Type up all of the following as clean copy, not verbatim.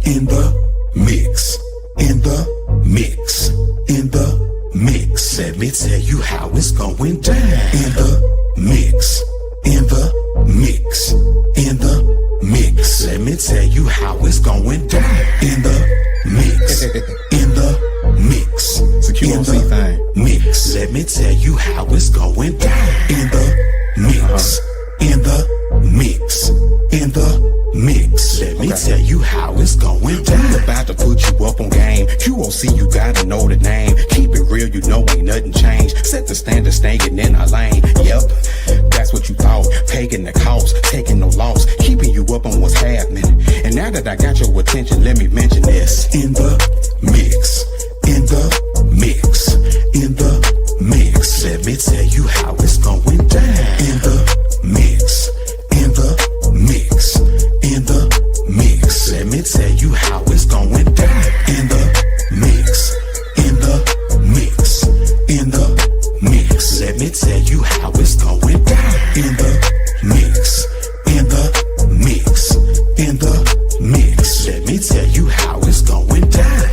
in the mix, in the mix, in the mix. Let me tell you how it's going down. In the mix, in the mix, in the mix. Let me tell you how it's going down. In the mix, in the mix, it's a QOC thing. Mix. Let me tell you how it's going down. In the mix, in the mix, in the mix. Let me tell you how it's going down. We about to put you up on game. QOC, you gotta know the name. Keep it real, you know ain't nothing changed. Set the standard, staying in our lane. Yep, that's what you thought. Taking the cost, taking no loss. Keeping you up on what's happening. And now that I got your attention, let me mention this. In the mix, in the mix, in the mix. Let me tell you how it's going down. In the mix, in the mix, in the mix. Let me tell you how it's going down. In the mix, in the mix, in the mix. Let me tell you how it's going down. In the mix, in the mix, in the mix. Let me tell you how it's going down.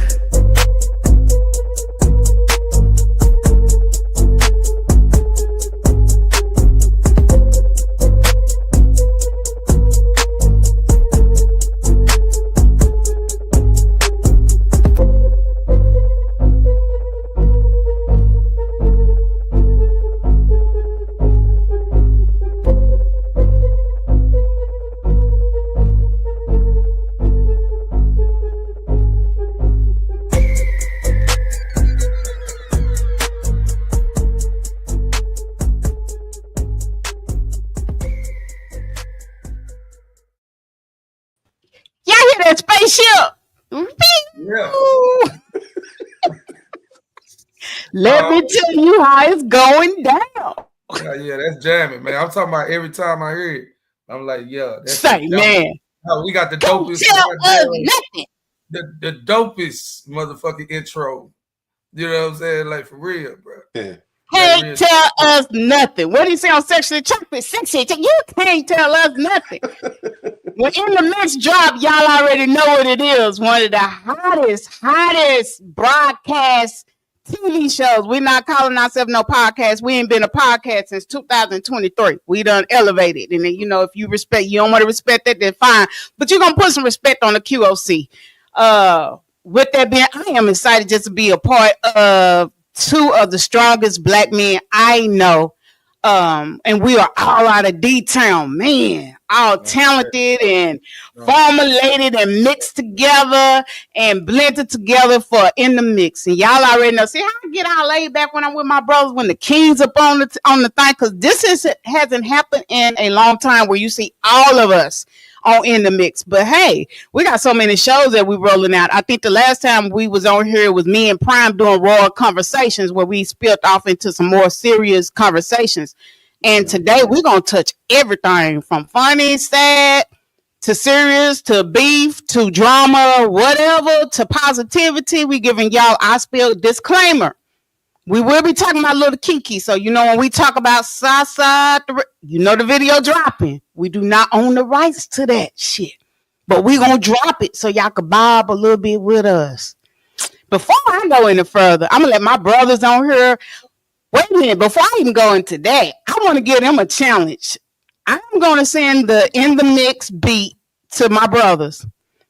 That spaceship. Yeah. Let me tell you how it's going down. Yeah, that's jamming, man. I'm talking about every time I hear it, I'm like, yeah. That's say, man. We got the Don't dopest. tell us nothing. The dopest motherfucking intro. You know what I'm saying? Like, for real, bro. Yeah. Can't tell us nothing. What do you say on Sexually Chocolate? You can't tell us nothing. When In the Mix drop, y'all already know what it is. One of the hottest broadcast TV shows. We're not calling ourselves no podcast. We ain't been a podcast since 2023. We done elevated. And then, you know, if you don't want to respect that, then fine. But you're going to put some respect on the QOC. With that being, I am excited just to be a part of two of the strongest black men I know. And we are all out of D-Town, man. All talented and formulated and mixed together and blended together for In the Mix. And y'all already know. See how I get all laid back when I'm with my brothers, when the kings up on the thing, because this hasn't happened in a long time where you see all of us on In the Mix. But hey, we got so many shows that we're rolling out. I think the last time we was on here was me and Prime doing Royal Conversations, where we spilled off into some more serious conversations. And today we're going to touch everything from funny, sad, to serious, to beef, to drama, whatever, to positivity. We giving y'all our spill disclaimer. We will be talking about Little Kiki. So, you know, when we talk about Sasa, you know, the video dropping. We do not own the rights to that shit. But we going to drop it so y'all can bob a little bit with us. Before I go any further, I'm going to let my brothers on here. Wait a minute. Before I even go into that, I want to give them a challenge. I'm going to send the In the Mix beat to my brothers.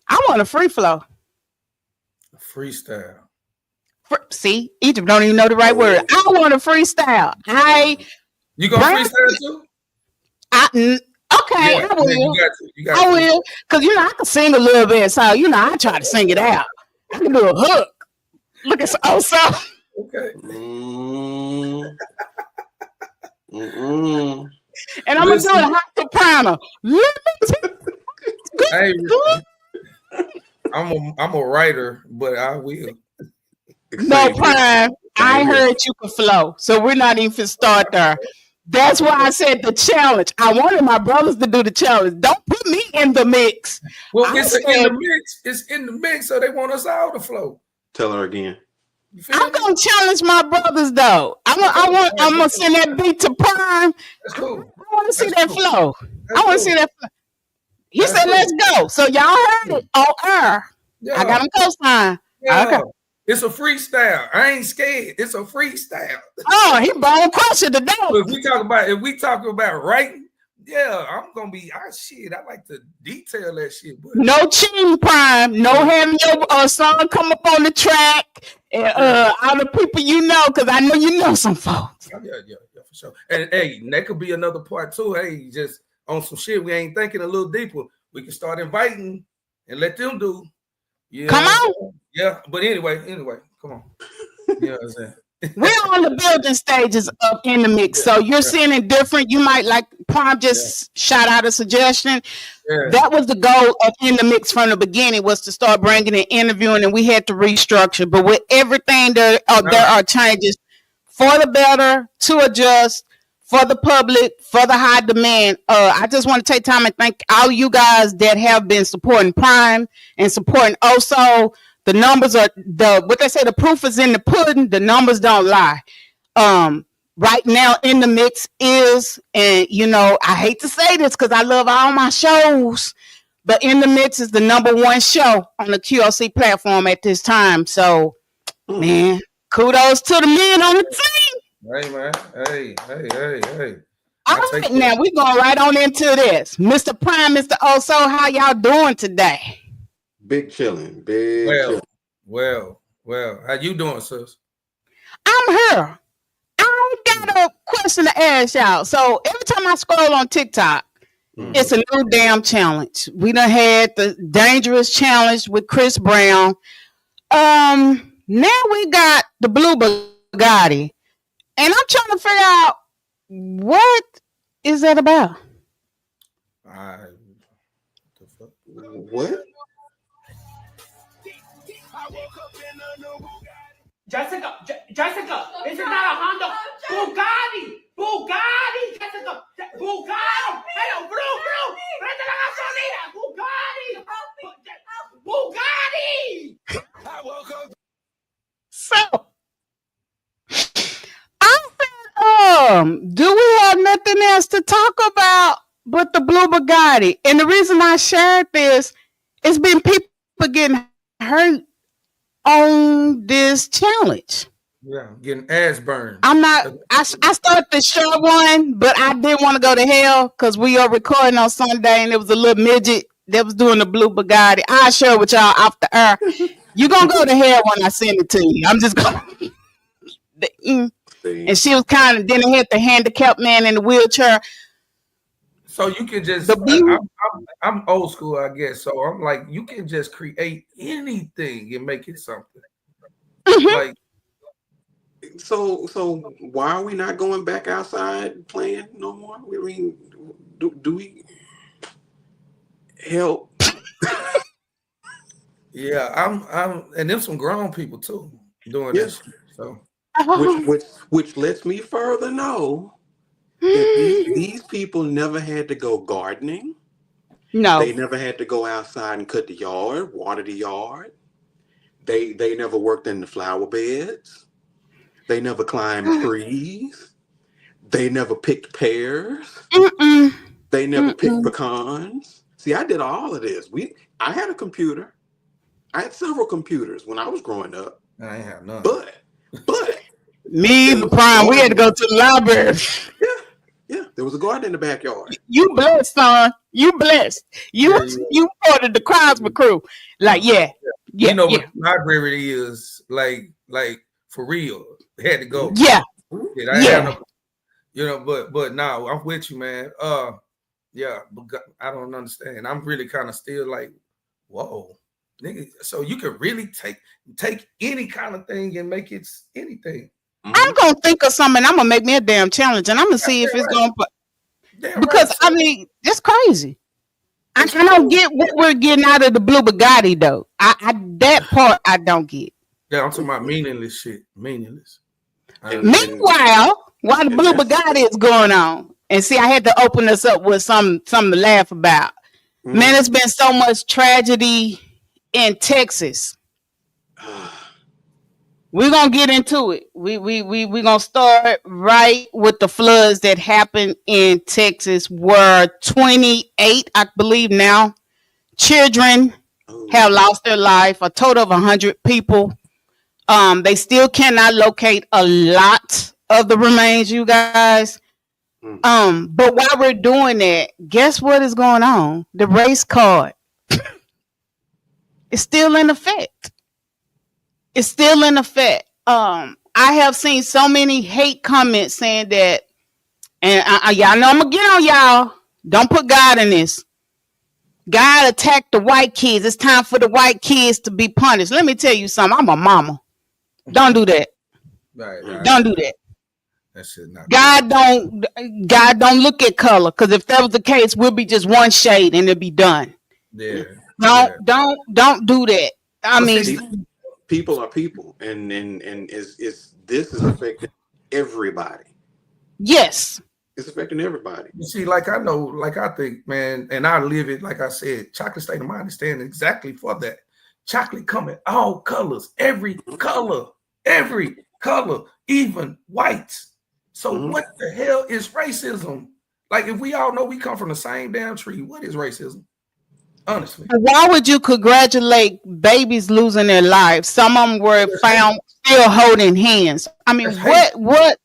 I want a free flow. Freestyle. See, Egypt don't even know the right word. I want a freestyle. You gonna freestyle too? Okay, Yeah, I will. You got to. I will, because you know I can sing a little bit, so you know I try to sing it out. I can do a hook. Look at so. Okay. And I'm gonna do it hot soprano. I'm a writer, but I will. No, Prime. I heard you could flow, so we're not even finna start there. That's why I said the challenge. I wanted my brothers to do the challenge. Don't put me in the mix. Well, in the mix. It's in the mix, so they want us all to flow. Tell her again. I'm gonna challenge my brothers though. I'm gonna send that beat to Prime. That's cool. I want to see that flow. I want to see that flow. He said, "Let's go." So y'all heard it on air. I got him co-sign. Yeah. Okay. It's a freestyle. I ain't scared. It's a freestyle. Oh, he bone crusher today. If we talk about writing, yeah, I'm gonna be shit. I like to detail that shit. But No cheating, Prime. No having your song come up on the track. And all the people you know, because I know you know some folks. Yeah, for sure. And hey, that could be another part too. Hey, just on some shit we ain't thinking a little deeper. We can start inviting and let them do. Yeah, come on. Yeah, but anyway, come on. You know what I'm saying? We're on the building stages of In the Mix. So you're seeing it different. You might like Prime just shout out a suggestion. Yeah. That was the goal of In the Mix from the beginning, was to start bringing in interviewing, and we had to restructure. But with everything, there are changes for the better, to adjust, for the public, for the high demand. I just want to take time and thank all you guys that have been supporting Prime and supporting Oso. The numbers are what they say, the proof is in the pudding. The numbers don't lie. Right now In the Mix is, and I hate to say this because I love all my shows, but In the Mix is the #1 show on the QLC platform at this time. So, man, kudos to the men on the team. Hey, man. Hey. All right, now we're going right on into this. Mr. Prime, Mr. Oso, how y'all doing today? Big chilling. Well. How you doing, sis? I'm here. I got a question to ask y'all. So every time I scroll on TikTok, it's a new damn challenge. We done had the dangerous challenge with Chris Brown. Now we got the blue Bugatti. And I'm trying to figure out, what is that about? What? Jessica, this is not a Honda. Bugatti, Jessica, Bugatti. Hello, bro, prende la gasolina. Bugatti. I woke up. So, I said, do we have nothing else to talk about but the blue Bugatti? And the reason I shared this, it's been people getting hurt on this challenge. Yeah, getting ass burned. I started the short one, but I didn't want to go to hell because we are recording on Sunday and there was a little midget that was doing the blue Bugatti. I'll share it with y'all off the air. You're going to go to hell when I send it to you. I'm just going to. And she was then they had the handicapped man in the wheelchair. So you can just, I'm old school, I guess. So I'm like, you can just create anything and make it something. Mm-hmm. So why are we not going back outside playing no more? I mean, do we help? Yeah, I'm, and there's some grown people too doing this. So, which lets me further know. These people never had to go gardening. No. They never had to go outside and cut the yard, water the yard. They never worked in the flower beds. They never climbed trees. They never picked pears. They never picked pecans. See, I did all of this. I had a computer. I had several computers when I was growing up. I ain't have none. But me and Prime, we had to go to the library. Yeah, there was a garden in the backyard. You blessed, son. You blessed. You part of the Crosby crew. Like, yeah. You know what the library is, like for real. Had to go. Yeah. But no, I'm with you, man. Yeah, but I don't understand. I'm really kind of still like, whoa, nigga. So you can really take any kind of thing and make it anything. I'm gonna think of something. I'm gonna make me a damn challenge, and I'm gonna see if it's gonna. Because I mean, it's crazy. I don't get what we're getting out of the blue Bugatti, though. That part I don't get. Yeah, I'm talking about meaningless shit. Meaningless. Meanwhile, while the blue Bugatti is going on, and see, I had to open this up with something to laugh about. Man, it's been so much tragedy in Texas. We're gonna get into it. We're gonna start right with the floods that happened in Texas, where 28, I believe now, children have lost their life. A total of 100 people. They still cannot locate a lot of the remains, you guys. But while we're doing that, guess what is going on? The race card is still in effect. It's still in effect. I have seen so many hate comments saying that, and y'all know I'm gonna get on y'all. Don't put God in this. God attacked the white kids. It's time for the white kids to be punished. Let me tell you something. I'm a mama. Don't do that. Right. Don't do that. That shit not God don't look at color, because if that was the case, we'll be just one shade and it'll be done. Yeah. Don't do that. I Well, mean, see, People are people, and this is affecting everybody. yes. It's affecting everybody. you see, like I know, like I think, man, and I live it, like I said, chocolate state of mind is standing exactly for that. Chocolate come in all colors, every color, even whites. So what the hell is racism? Like, if we all know we come from the same damn tree, what is racism? Honestly. Why would you congratulate babies losing their lives? Some of them were found still holding hands. I mean, what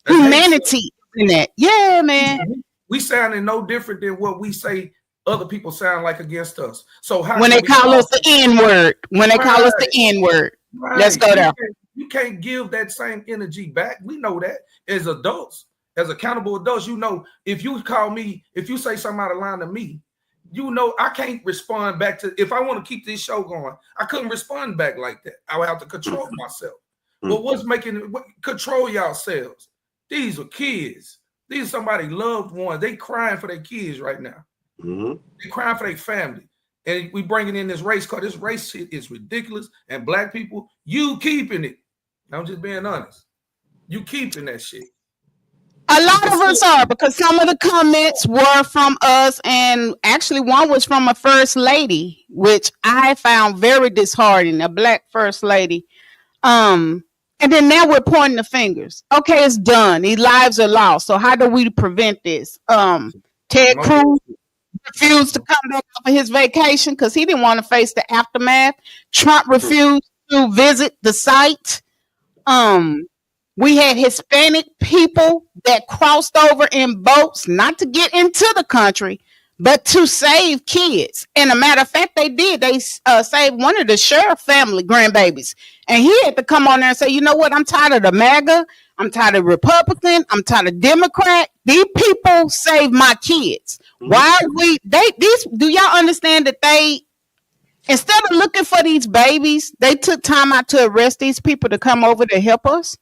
humanity in that? Yeah, man. We sounding no different than what we say other people sound like against us. So how When they call us the N-word, let's go there. You can't give that same energy back. We know that as adults, as accountable adults. You know, if you call me, if you say something out of line to me, you know I can't respond back to. If I want to keep this show going, I couldn't respond back like that. I would have to control myself. But what's making it? Control yourselves. These are kids. These are somebody's loved ones. They crying for their kids right now. They crying for their family. And we bringing in this race card. This race shit is ridiculous. And black people, you keeping it. I'm just being honest. You keeping that shit. A lot of us are, because some of the comments were from us, and actually one was from a first lady, which I found very disheartening, a black first lady. And then now we're pointing the fingers. Okay, it's done. These lives are lost. So how do we prevent this? Ted Cruz refused to come back off of his vacation because he didn't want to face the aftermath. Trump refused to visit the site. We had Hispanic people that crossed over in boats, not to get into the country, but to save kids. And a matter of fact, they did. They saved one of the sheriff family grandbabies. And he had to come on there and say, you know what? I'm tired of the MAGA. I'm tired of Republican. I'm tired of Democrat. These people saved my kids. Why do y'all understand that they, instead of looking for these babies, they took time out to arrest these people to come over to help us?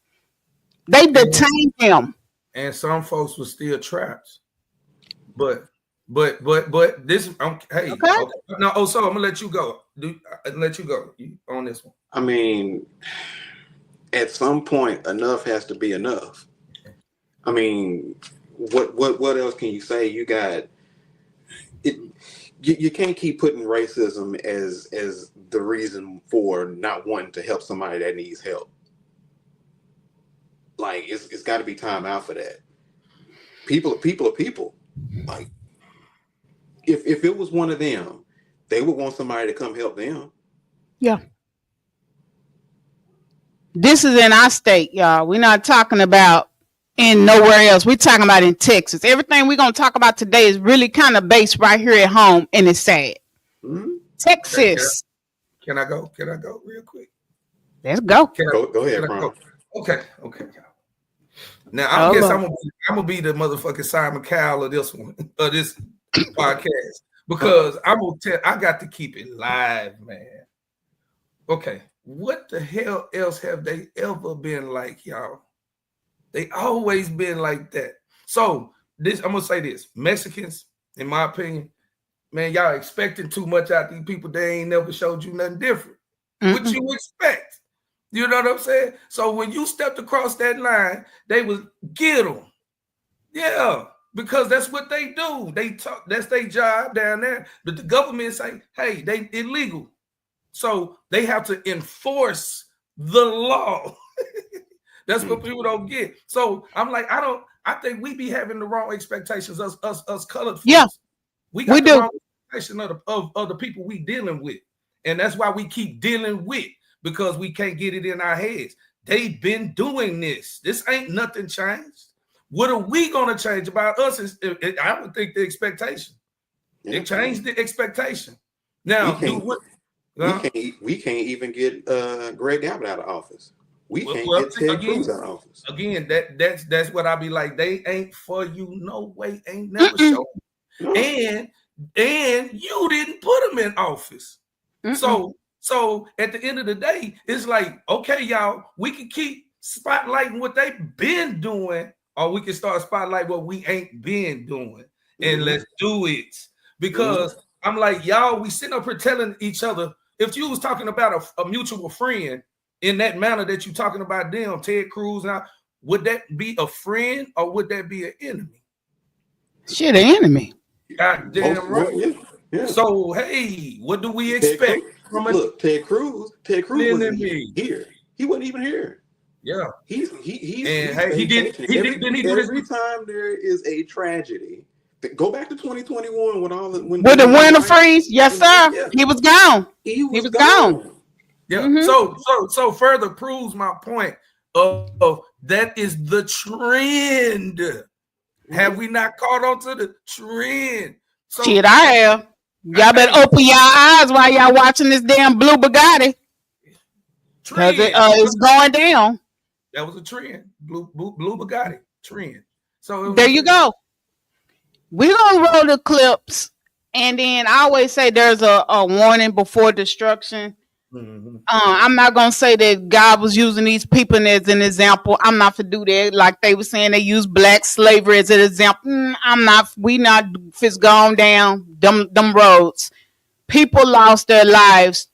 They detained them. And some folks were still trapped. But this, hey, okay. No, so I'm gonna let you go. Let you go on this one. I mean, at some point, enough has to be enough. I mean, what else can you say? You got it. You can't keep putting racism as the reason for not wanting to help somebody that needs help. Like, it's got to be time out for that. People are people. Like, if it was one of them, they would want somebody to come help them. Yeah. This is in our state, y'all. We're not talking about in nowhere else. We're talking about in Texas. Everything we're going to talk about today is really kind of based right here at home, and it's sad. Texas. Can I go real quick? Let's go. Go ahead, Ron. Okay. Now I guess I'm gonna be the motherfucking Simon Cowell of this one, of this podcast, because I'm gonna tell. I got to keep it live, man. Okay, what the hell else have they ever been like, y'all? They always been like that. So this, I'm gonna say this: Mexicans, in my opinion, man, y'all expecting too much out these people. They ain't never showed you nothing different. What you expect? You know what I'm saying? So when you stepped across that line, they was get them. Yeah, because that's what they do. They talk, that's their job down there. But the government say, hey, they illegal. So they have to enforce the law. That's what people don't get. So I'm like, I think we be having the wrong expectations, us colored folks. Yeah, we got we the do. wrong expectation of the people we dealing with. And that's why we keep dealing with, because we can't get it in our heads. They've been doing this. This ain't nothing changed. What are we going to change about us? I would think the expectation. It changed the expectation. Now, we can't even get Greg Abbott out of office. We can't get Ted Cruz out of office. Again, that's what I be like. They ain't for you. No way. Ain't never show. No. And you didn't put them in office. So at the end of the day, it's like, okay, y'all, we can keep spotlighting what they've been doing, or we can start spotlighting what we ain't been doing, and let's do it. Because I'm like, y'all, we sitting up here telling each other, if you was talking about a mutual friend in that manner that you talking about them, Ted Cruz, now, would that be a friend or would that be an enemy? Shit, an enemy. Goddamn right. Yeah. So, hey, what do we expect? Ted Cruz wasn't here. He wasn't even here. Yeah. He did every time there is a tragedy. Go back to 2021 with all the with the winter freeze. Yes, sir. Yeah. He was gone. He was gone. Yeah. So further proves my point of that is the trend. Have we not caught on to the trend? So, shit, I have. Y'all better open your eyes while y'all watching this damn blue Bugatti. Because it's going down. That was a trend. Blue Bugatti trend. So there you go. We're going to roll the clips. And then I always say there's a warning before destruction. Mm-hmm. I'm not going to say that God was using these people as an example. I'm not to do that. Like they were saying, they use black slavery as an example. I'm not. We not. If it's gone down them roads, people lost their lives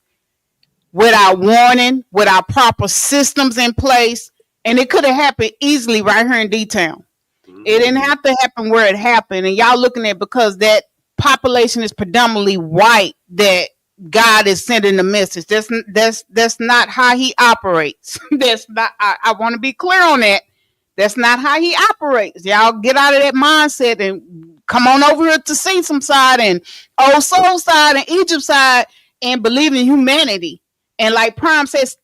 without warning, without proper systems in place, and it could have happened easily right here in D-Town. Mm-hmm. It didn't have to happen where it happened, and y'all looking at because that population is predominantly white that God is sending a message. That's not how he operates. That's not. I want to be clear on that. That's not how he operates. Y'all get out of that mindset and come on over here to Sesame side and Old Soul side and Egypt side and believe in humanity. And like Prime says,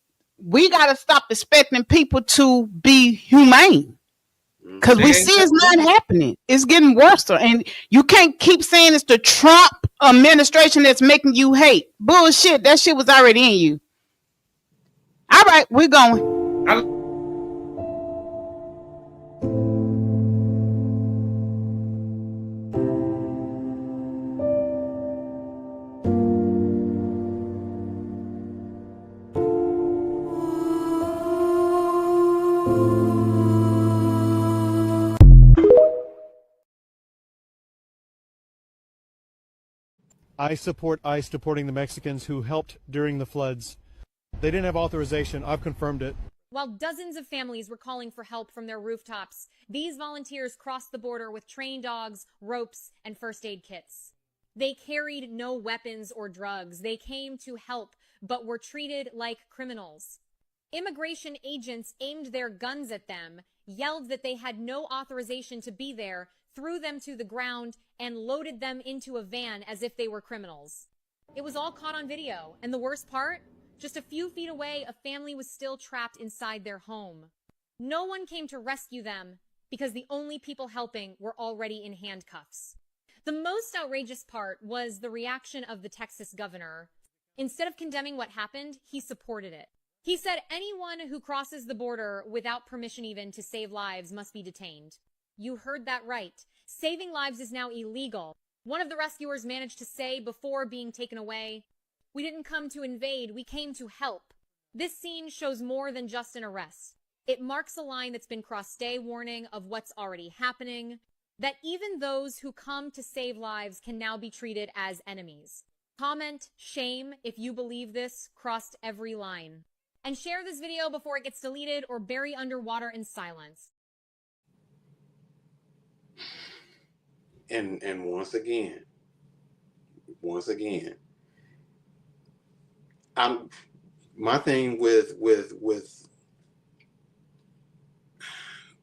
we got to stop expecting people to be humane. Because we see it's not happening. It's getting worse. And you can't keep saying it's the Trump administration that's making you hate. Bullshit. That shit was already in you. All right, we're going. I support ICE deporting the Mexicans who helped during the floods. They didn't have authorization. I've confirmed it. While dozens of families were calling for help from their rooftops, these volunteers crossed the border with trained dogs, ropes, and first aid kits. They carried no weapons or drugs. They came to help, but were treated like criminals. Immigration agents aimed their guns at them, yelled that they had no authorization to be there, threw them to the ground, and loaded them into a van as if they were criminals. It was all caught on video, and the worst part? Just a few feet away, a family was still trapped inside their home. No one came to rescue them because the only people helping were already in handcuffs. The most outrageous part was the reaction of the Texas governor. Instead of condemning what happened, he supported it. He said anyone who crosses the border without permission even to save lives must be detained. You heard that right. Saving lives is now illegal. One of the rescuers managed to say before being taken away, "We didn't come to invade, we came to help." This scene shows more than just an arrest. It marks a line that's been crossed, a warning of what's already happening, that even those who come to save lives can now be treated as enemies. Comment shame if you believe this crossed every line. And share this video before it gets deleted or buried underwater in silence. And once again, my thing with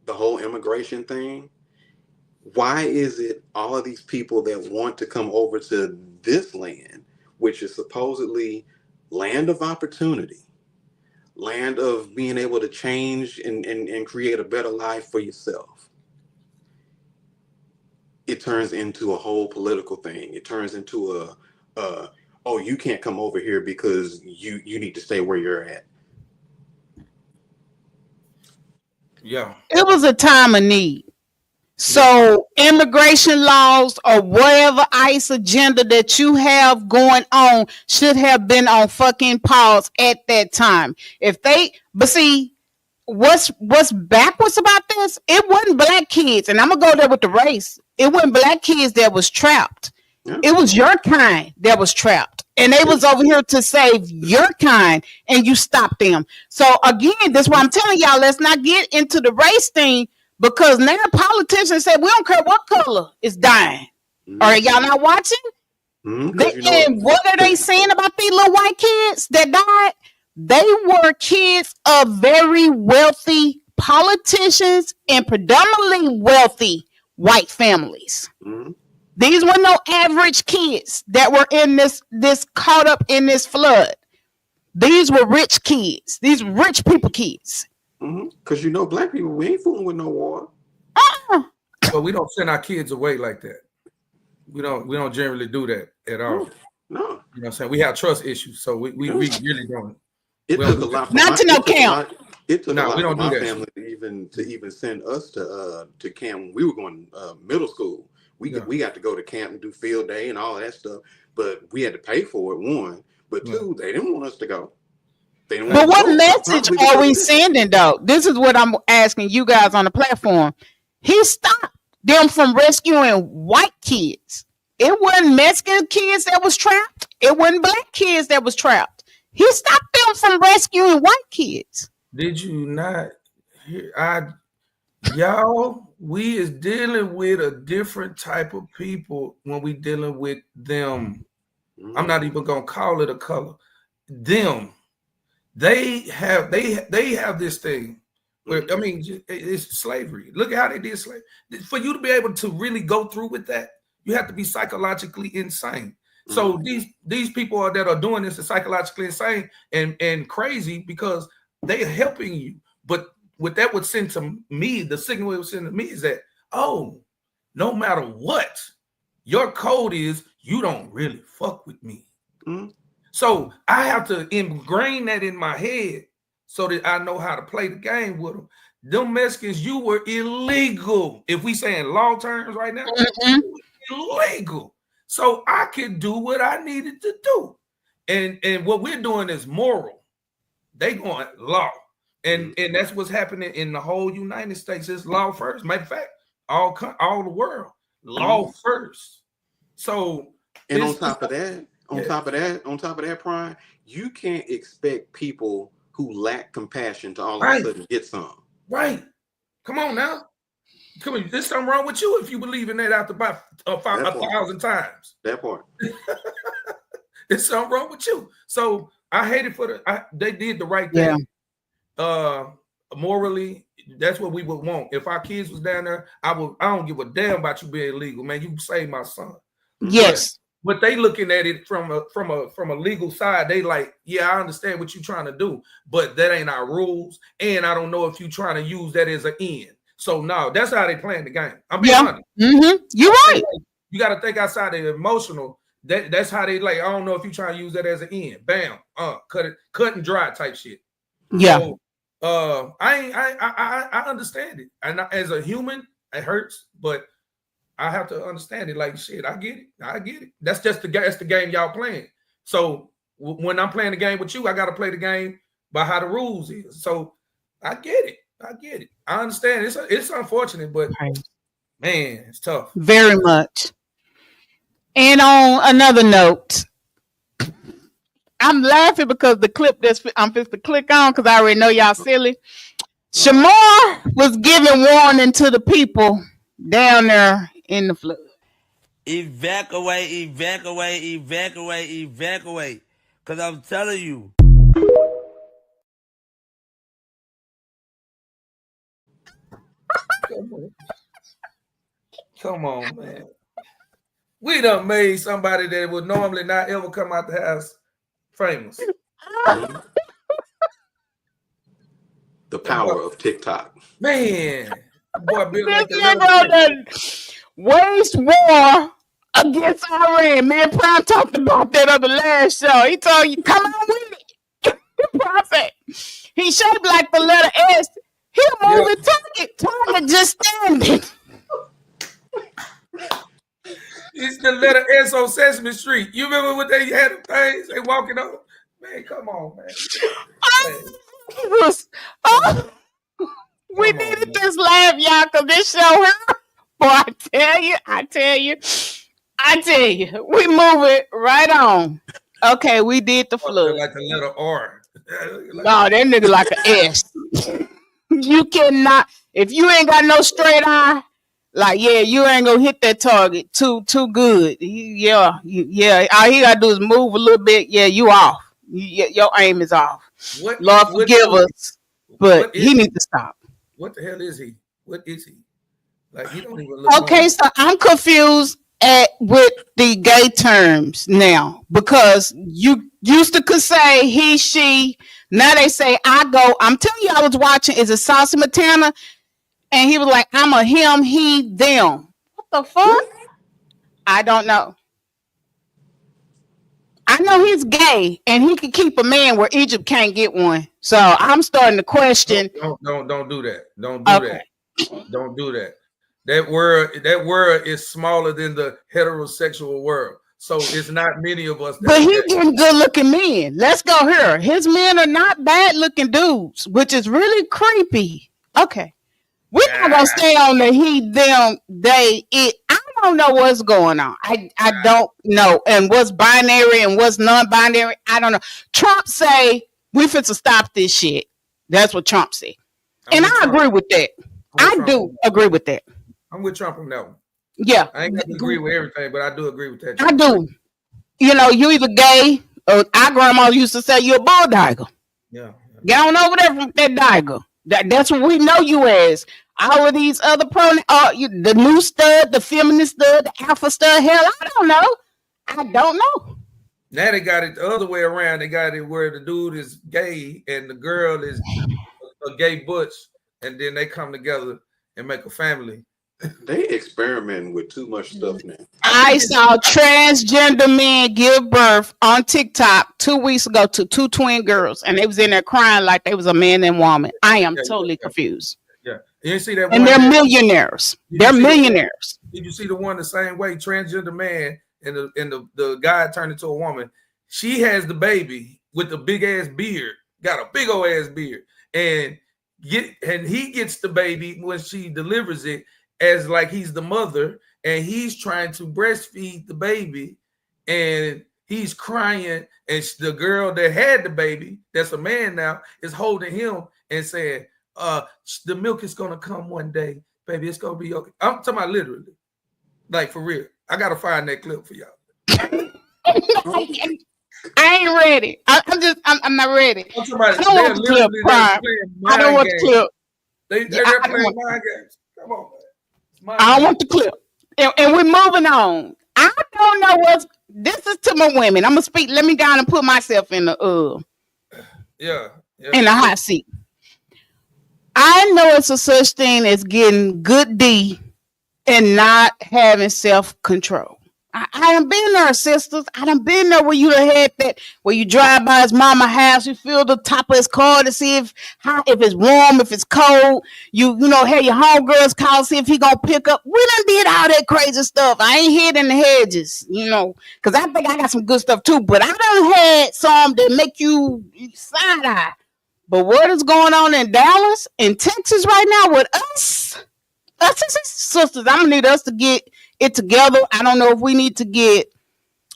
the whole immigration thing, why is it all of these people that want to come over to this land, which is supposedly land of opportunity, land of being able to change and create a better life for yourself, it turns into a whole political thing. It turns into oh, you can't come over here because you need to stay where you're at. Yeah. It was a time of need. So immigration laws or whatever ICE agenda that you have going on should have been on fucking pause at that time. But see, what's backwards about this? It wasn't black kids, and I'm gonna go there with the race. It wasn't black kids that was trapped. Yeah. It was your kind that was trapped, and they was over here to save your kind, and you stopped them. So again, that's why I'm telling y'all, let's not get into the race thing, because now politicians say we don't care what color is dying. Are y'all not watching? And what are they saying about these little white kids that died? They were kids of very wealthy politicians and predominantly wealthy white families. These were no average kids that were in this caught up in this flood. These were rich kids. These rich people kids. Because black people, we ain't fooling with no war. But we don't send our kids away like that. We don't generally do that at all. No. You know what I'm saying? We have trust issues, so we really don't. It took a lot. Not to no camp. It took a lot we don't for my do that. family to even send us to camp when we were going middle school. We got to go to camp and do field day and all that stuff, but we had to pay for it. One, but two, they didn't want us to go. But what message are we sending though? This is what I'm asking you guys on the platform. He stopped them from rescuing white kids. It wasn't Mexican kids that was trapped. It wasn't black kids that was trapped. He stopped them from rescuing white kids. Did you not hear? Y'all, we is dealing with a different type of people when we dealing with them. I'm not even gonna call it a color. Them, they have this thing where, I mean, it's slavery. Look at how they did slavery. For you to be able to really go through with that, you have to be psychologically insane. So these people that are doing this are psychologically insane and crazy because they are helping you. But what that would send to me, the signal it would send to me is that, oh, no matter what, your code is you don't really fuck with me. So I have to ingrain that in my head so that I know how to play the game with them. Them Mexicans, you were illegal. If we saying law terms right now, illegal. So I could do what I needed to do. And what we're doing is moral. They going law. And that's what's happening in the whole United States. It's law first. Matter of fact, all the world, law first. So, and on top of that, Prime, you can't expect people who lack compassion to all of a sudden get some. Right. Come on now. Come on. There's something wrong with you if you believe in that after about 1,000 times. That part. There's something wrong with you. So I hate it they did the right thing. Morally, that's what we would want. If our kids was down there, I don't give a damn about you being illegal, man. You saved my son. Yes. But they looking at it from a legal side. They like, yeah, I understand what you're trying to do, but that ain't our rules. And I don't know if you're trying to use that as an end. So no, that's how they playing the game. I'm being honest. You're right. You got to think outside the emotional. That's how they like. I don't know if you're trying to use that as an end. Bam, cut and dry type shit. Yeah. So, I understand it, and as a human, it hurts, but I have to understand it. Like shit, I get it. That's just the game y'all playing. So when I'm playing the game with you, I got to play the game by how the rules is. So I get it. I understand. It's unfortunate, but man, it's tough. Very much. And on another note, I'm laughing because the clip I'm supposed to click on because I already know y'all silly. Shamar was giving warning to the people down there in the flood. Evacuate. Because I'm telling you. Come on, man. We done made somebody that would normally not ever come out the house famous. The power of TikTok. Man, boy, built This like a nigga little done waged war against Iran. Man, Prime talked about that on the last show. He told you, come on with it. Prophet. He shaped like the letter S. He'll move and target. Target just standing. It's the letter S on Sesame Street. You remember when they had the things they walking on? Man, come on, man. We needed this laugh, y'all, because this show, boy, I tell you, we move it right on. Okay, we did the flood. Like the letter R. No, that nigga like an S. You cannot, if you ain't got no straight eye, like, yeah, you ain't gonna hit that target too good. All he gotta do is move a little bit. Yeah, you off. Your aim is off. Lord forgive us, but he needs to stop. What the hell is he? What is he? Like, he don't even look. Okay, so I'm confused with the gay terms now, because you used to could say he, she. Now they say I go. I'm telling you, I was watching. Is it Saucy Montana? And he was like, I'm a him, he, them. What the fuck? I don't know. I know he's gay and he can keep a man where Egypt can't get one. So I'm starting to question. Don't do that. Don't do that. Don't do that. That word is smaller than the heterosexual world. So it's not many of us. But he's getting good looking men. Let's go here. His men are not bad looking dudes, which is really creepy. Okay. We're not gonna stay on the he, them, they, it. I don't know what's going on. I don't know. And what's binary and what's non-binary, I don't know. Trump say we fit to stop this shit. That's what Trump said. And I agree with that. I do agree with that. I'm with Trump on that one. Yeah. I ain't gonna agree with everything, but I do agree with that. I do. You know, you either gay or our grandma used to say you're a bull dagger. Yeah. Get on over there from that dagger. That's what we know you as. All of these other the new stud, the feminist stud, the alpha stud. Hell, I don't know. Now they got it the other way around. They got it where the dude is gay and the girl is a gay butch, and then they come together and make a family. They experimenting with too much stuff now. I saw transgender men give birth on TikTok 2 weeks ago to 2 twin girls, and they was in there crying like they was a man and woman. I am totally confused. Yeah, you see that? And they're millionaires. They're millionaires. Did you see the one the same way? Transgender man and the guy turned into a woman. She has the baby with the big ass beard, got a big old ass beard, and he gets the baby when she delivers it as like he's the mother, and he's trying to breastfeed the baby, and he's crying, and the girl that had the baby, that's a man now, is holding him and saying, the milk is gonna come one day, baby. It's gonna be okay. I'm talking about literally, like for real. I gotta find that clip for y'all. I ain't ready. I'm not ready. I'm talking about, I don't want the clip, Prime. I don't want the clip. They're playing mind games. Come on, man. I don't want the clip. And we're moving on. I don't know this is to my women. I'm gonna speak. Let me go and put myself in the in the hot seat. I know it's a such thing as getting good D and not having self-control. I done been there, sisters. I done been there where you done had that, where you drive by his mama's house, you feel the top of his car to see if it's warm, if it's cold. You know, have your homegirls call, see if he gonna pick up. We done did all that crazy stuff. I ain't hid in the hedges, you know, because I think I got some good stuff too. But I done had some that make you side eye. But what is going on in Dallas, in Texas right now with us sisters? I'm gonna need us to get it together. I don't know if we need to get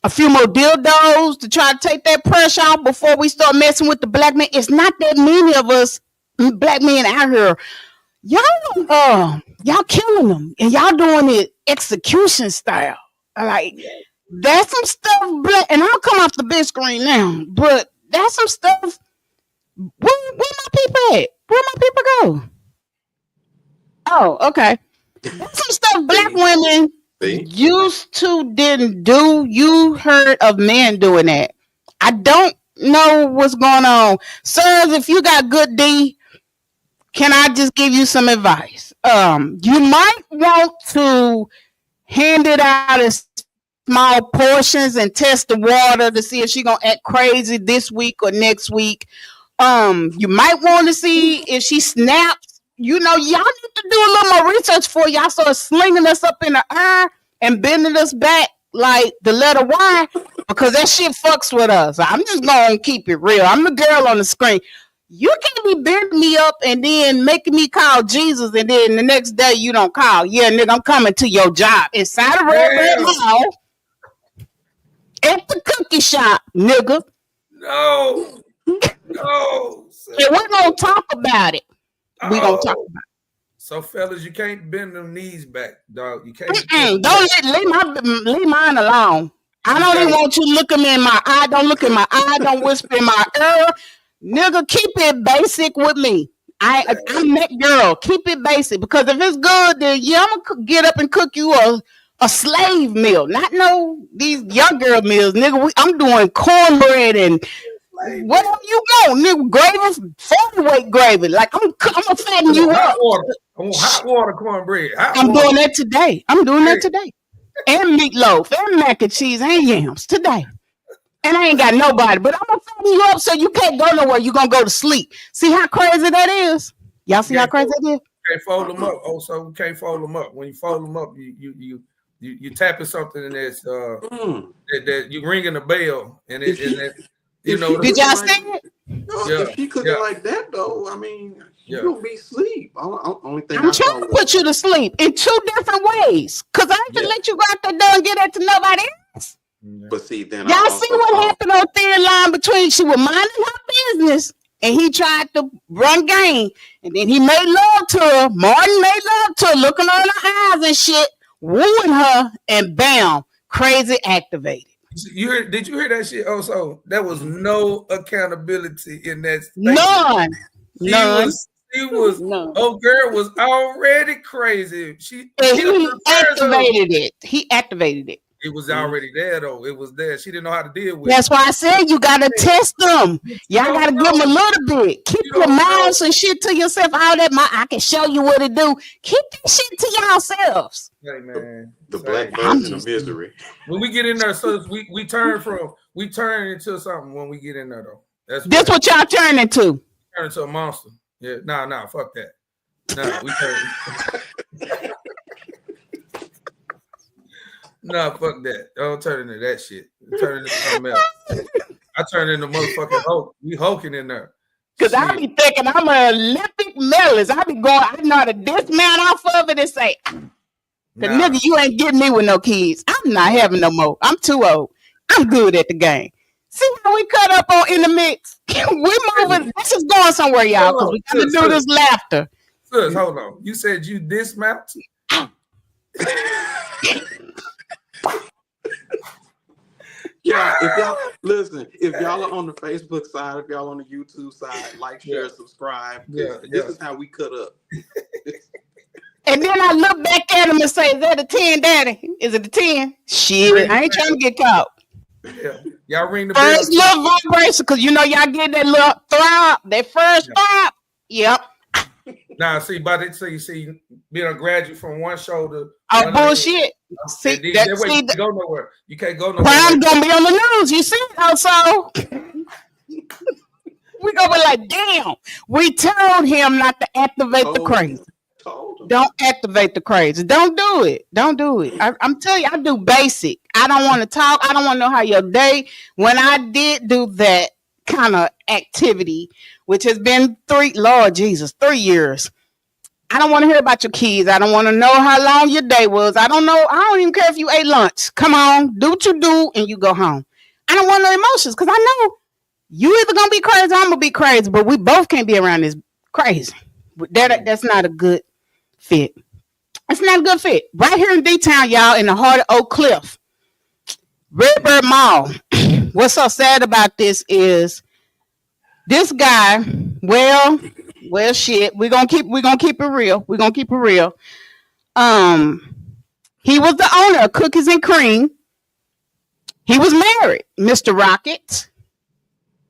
a few more dildos to try to take that pressure off before we start messing with the black men. It's not that many of us black men out here. Y'all killing them, and y'all doing it execution style. Like, that's some stuff. And I'm gonna come off the big screen now, but that's some stuff. Where my people at? Where my people go? Oh, okay. That's some stuff black women used to didn't do. You heard of men doing that. I don't know what's going on. Sirs, if you got good D, can I just give you some advice? You might want to hand it out as small portions and test the water to see if she's gonna act crazy this week or next week. You might want to see if she snaps. You know, y'all need to do a little more research before y'all start slinging us up in the air and bending us back like the letter Y, because that shit fucks with us. I'm just gonna keep it real. I'm the girl on the screen. You can't be bending me up and then making me call Jesus, and then the next day you don't call. Yeah, nigga, I'm coming to your job inside of Red Mall at the cookie shop, nigga. No. And we're gonna talk about it. We're gonna talk about it. So, fellas, you can't bend them knees back, dog. You can't. Don't leave mine alone. I don't even want you to look at me in my eye. Don't look in my eye. Don't whisper in my ear. Nigga, keep it basic with me. I'm that girl. Keep it basic, because if it's good, then yeah, I'm gonna get up and cook you a slave meal. Not these young girl meals, nigga. I'm doing cornbread and whatever you want, nigga. Gravy, 40-weight gravy. Like I'm gonna fatten you up. I want hot water cornbread. Doing that today. I'm doing that today. And meatloaf, and mac and cheese, and yams today. And I ain't got nobody, but I'm gonna fatten you up so you can't go nowhere. You're gonna go to sleep. See how crazy that is? Y'all see how crazy that is? Can't fold them up. Also, we can't fold them up. When you fold them up, you tapping something that's that you ringing a bell, and you know. Did y'all see it? No, if she cook it like that, though, I mean, you gonna be asleep. Only thing I'm trying to put you to sleep in two different ways, because I ain't gonna let you go out the door and get that to nobody else. But see, then y'all see what happened on thin line between she was minding her business and he tried to run game, and then he made love to her. Martin made love to her, looking her in her eyes and shit, wooing her, and bam, crazy activated. Did you hear that shit? Also, there was no accountability in that statement. None. She was oh girl was already crazy. He activated it. He activated it. It was already there though. It was there. She didn't know how to deal with That's why I said you gotta test them. Y'all gotta give them a little bit. Keep your mouths and shit to yourself. All that I can show you what to do. Keep that shit to yourselves. Hey man, the black version of misery. When we get in there, so we turn into something when we get in there though. That's what y'all turn into. Turn into a monster. Yeah, nah, fuck that. Nah, we turn. Nah, fuck that. Don't turn into that shit. Turn into something else. I turn into motherfucking Hulk. We hulking in there. Cause I be thinking I'm an Olympic medalist. I be going, I know how to dismount off of it and say, nigga, you ain't getting me with no kids. I'm not having no more. I'm too old. I'm good at the game. See how we cut up in the mix? We moving. This is going somewhere, y'all, because we gotta do this laughter. Sis, hold on. You said you dismount? Yeah, if y'all listen, if y'all are on the Facebook side, if y'all on the YouTube side, like, share, subscribe. This is how we cut up. And then I look back at him and say, "Is that a 10, Daddy? Is it a 10? Shit, I ain't trying to get caught." Yeah, y'all ring the first little vibration, because you know y'all get that little throb, that first throb. Yep. Nah, see, but see, being a graduate from one shoulder. Oh, bullshit. See, that way you can't go nowhere. You can't go nowhere. Well, I'm gonna be on the news. You see, also. We gonna be like, damn. We told him not to activate the crazy. Don't activate the crazy. Don't do it. Don't do it. I'm telling you, I do basic. I don't want to talk. I don't want to know how your day. When I did do that kind of activity, which has been 3 years. I don't want to hear about your kids. I don't want to know how long your day was. I don't know. I don't even care if you ate lunch. Come on, do what you do, and you go home. I don't want no emotions, because I know you either gonna be crazy or I'm gonna be crazy, but we both can't be around this crazy. That's not a good fit. It's not a good fit. Right here in D-Town, y'all, in the heart of Oak Cliff, Redbird Mall. What's so sad about this is this guy, well, shit. We're gonna keep it real. We're gonna keep it real. He was the owner of Cookies and Cream. He was married, Mr. Rocket.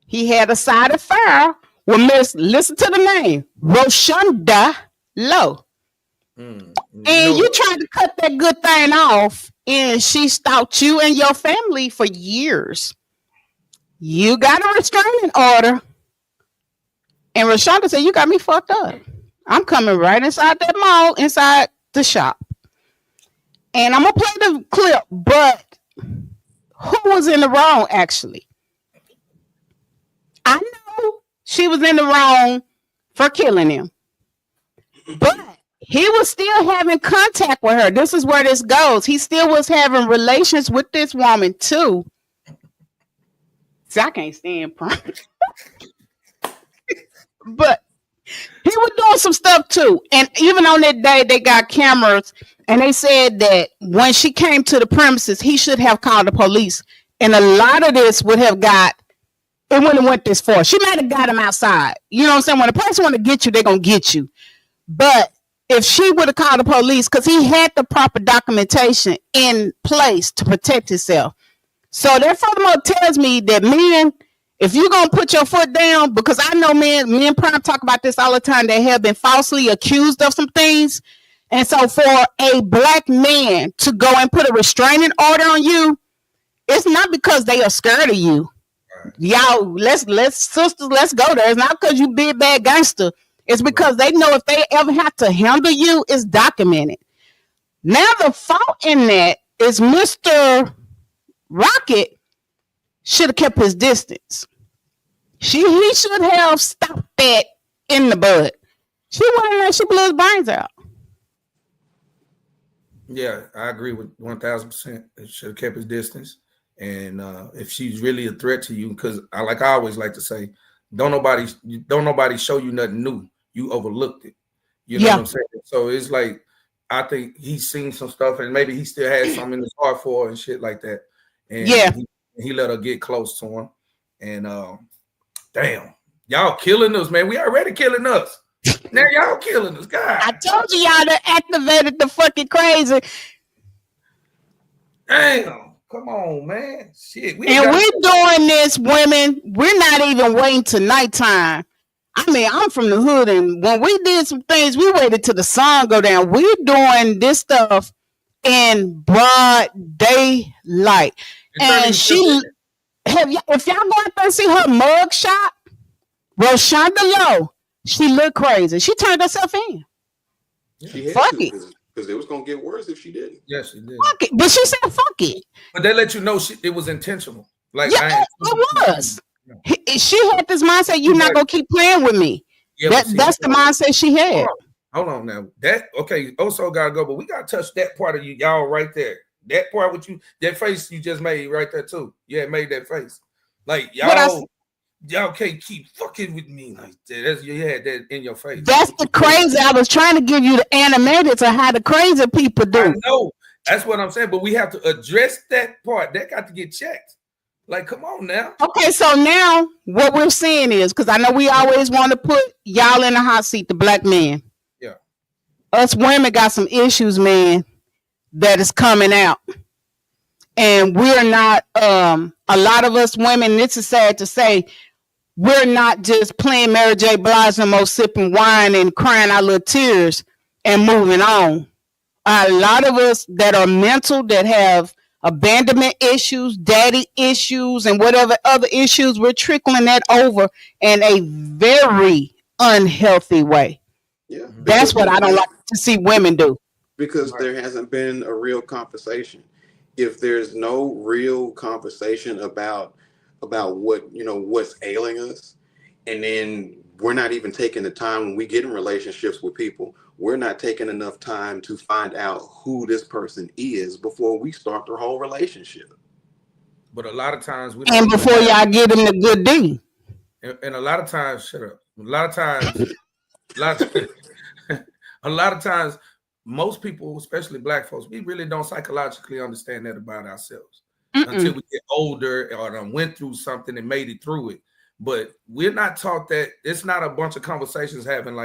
he had a side affair with Miss, listen to the name, Roshonda Lowe. And you tried to cut that good thing off, and she stalked you and your family for years. You got a restraining order. And Roshonda said, you got me fucked up. I'm coming right inside that mall, inside the shop. And I'm going to play the clip, but who was in the wrong, actually? I know she was in the wrong for killing him. But he was still having contact with her. This is where this goes. He still was having relations with this woman, too. See, I can't stand prank. But he was doing some stuff too. And even on that day, they got cameras, and they said that when she came to the premises, he should have called the police. And a lot of this would have it wouldn't have went this far. She might have got him outside. You know what I'm saying? When a person want to get you, they're going to get you. But if she would have called the police, because he had the proper documentation in place to protect himself. So that furthermore tells me that men, if you're going to put your foot down, because I know me and Prime talk about this all the time, they have been falsely accused of some things. And so for a black man to go and put a restraining order on you, it's not because they are scared of you. Y'all, let's sisters, let's go there. It's not because you big bad gangster. It's because they know if they ever have to handle you, it's documented. Now the fault in that is Mr. Rocket should have kept his distance. He should have stopped that in the bud. She went in there, she blew his brains out. Yeah, I agree with 1,000%. It should have kept his distance. And if she's really a threat to you, because I always like to say, don't nobody show you nothing new. You overlooked it. You know what I'm saying? So it's like, I think he's seen some stuff, and maybe he still has something in his heart for her and shit like that. And he let her get close to him. And damn, y'all killing us, man. We already killing us. Now y'all killing us, God. I told you y'all done activated the fucking crazy. Damn, come on, man. Shit. We're doing this, women. We're not even waiting till nighttime. I mean, I'm from the hood, and when we did some things, we waited till the sun go down. We're doing this stuff in broad daylight. And if y'all go out there and see her mug shot, Roshonda Lowe, she looked crazy. She turned herself in. Fuck it. Because it was going to get worse if she didn't. Yes, she did. Fuck it. But she said, fuck it. But they let you know it was intentional. Like, yeah, it was. She had this mindset, you're not going to keep playing with me. Yeah, that's the mindset she had. Hold on now. Also got to go, but we got to touch that part of y'all right there. That part with you, that face you just made right there too. Yeah, made that face. Like, y'all can't keep fucking with me like that. You had that in your face. That's the crazy. I was trying to give you the animated to how the crazy people do. I know. That's what I'm saying. But we have to address that part. That got to get checked. Like, come on now. Okay, so now what we're seeing is, because I know we always want to put y'all in the hot seat, the black men. Yeah. Us women got some issues, man, that is coming out. And we're not, a lot of us women, this is sad to say, we're not just playing Mary J. Blige no more, sipping wine and crying our little tears and moving on. A lot of us that are mental, that have abandonment issues, daddy issues, and whatever other issues, we're trickling that over in a very unhealthy way. Yeah. That's what I don't like to see women do. Because there hasn't been a real conversation. If there's no real conversation about what, what's ailing us, and then we're not even taking the time when we get in relationships with people, we're not taking enough time to find out who this person is before we start their whole relationship. But a lot of times and before y'all get them the good D. And a lot of times, shut up. A lot of times, most people, especially black folks, we really don't psychologically understand that about ourselves until we get older or went through something and made it through it. But we're not taught that. It's not a bunch of conversations having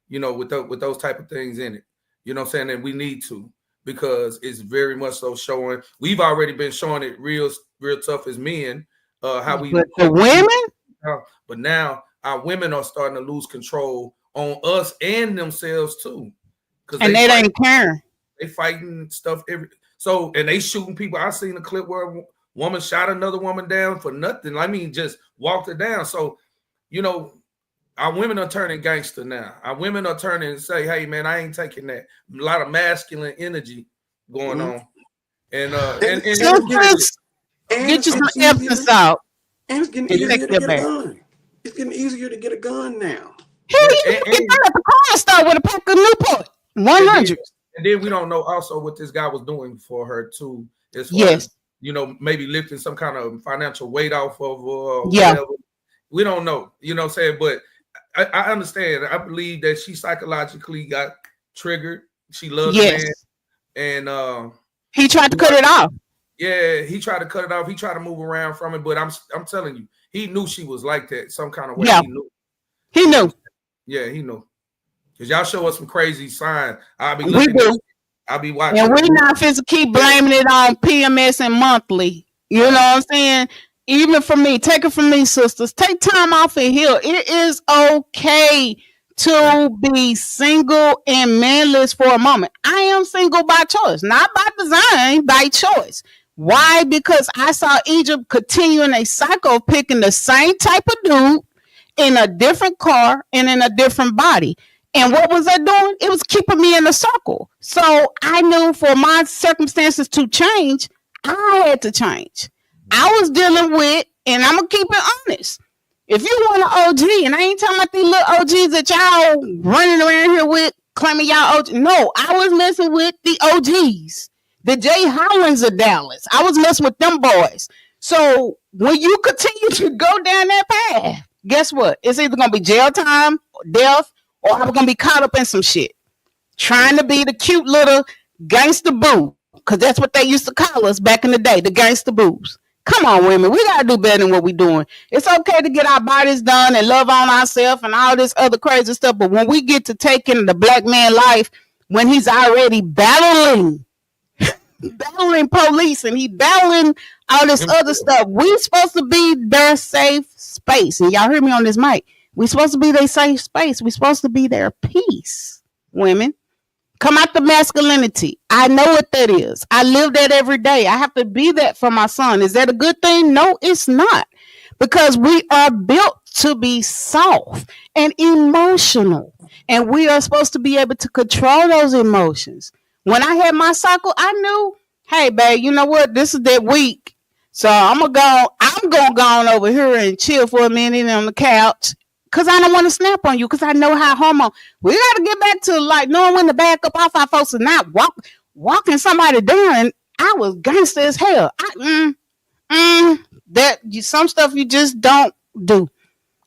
with those type of things in it. You know what I'm saying? And we need to, because it's very much so showing. We've already been showing it real tough as men. But the women? But now our women are starting to lose control on us and themselves too. And they ain't caring. They fighting stuff and they shooting people. I seen a clip where a woman shot another woman down for nothing. I mean, just walked her down. So, our women are turning gangster now. Our women are turning and say, hey man, I ain't taking that. A lot of masculine energy going on. And get you some emphasis out. And it's getting easier to get a gun. It's getting easier to get a gun now. Hell, you can get that at the corner store with a pack of Newport 100. And then we don't know also what this guy was doing for her too. As far as, maybe lifting some kind of financial weight off of her or whatever. We don't know, you know what I'm saying? But I understand. I believe that she psychologically got triggered. She loved the man. And he tried to cut it off. Yeah, he tried to cut it off. He tried to move around from it. But I'm telling you, he knew she was like that some kind of way. Yeah. He knew. Yeah, he knew. Because y'all show us some crazy signs. I'll be watching. And we're not supposed to keep blaming it on PMS and monthly. You know what I'm saying? Even for me, take it from me, sisters. Take time off and heal. It is okay to be single and manless for a moment. I am single by choice, not by design, by choice. Why? Because I saw Egypt continuing a cycle of picking the same type of dude in a different car and in a different body. And what was that doing? It was keeping me in a circle. So I knew for my circumstances to change, I had to change. I was dealing with, and I'm going to keep it honest. If you want an OG, and I ain't talking about these little OGs that y'all running around here with, claiming y'all OG. No, I was messing with the OGs. The Jay Hollands of Dallas. I was messing with them boys. So when you continue to go down that path, guess what? It's either going to be jail time, death, or I'm going to be caught up in some shit. Trying to be the cute little gangster boo. Because that's what they used to call us back in the day, the gangster boos. Come on, women. We got to do better than what we're doing. It's okay to get our bodies done and love on ourselves and all this other crazy stuff. But when we get to taking the black man life, when he's already battling police and he battling all this other stuff, we supposed to be their safe space. And y'all hear me on this mic. We supposed to be their safe space. We supposed to be their peace, women. Come out the masculinity. I know what that is. I live that every day. I have to be that for my son. Is that a good thing? No, it's not. Because we are built to be soft and emotional. And we are supposed to be able to control those emotions. When I had my cycle, I knew, hey, babe, you know what? This is that week. So I'm going to go on over here and chill for a minute on the couch. Because I don't want to snap on you, because I know how hormone. We got to get back to like knowing when to back up off our folks and not walking somebody down. I was gangster as hell. Some stuff you just don't do.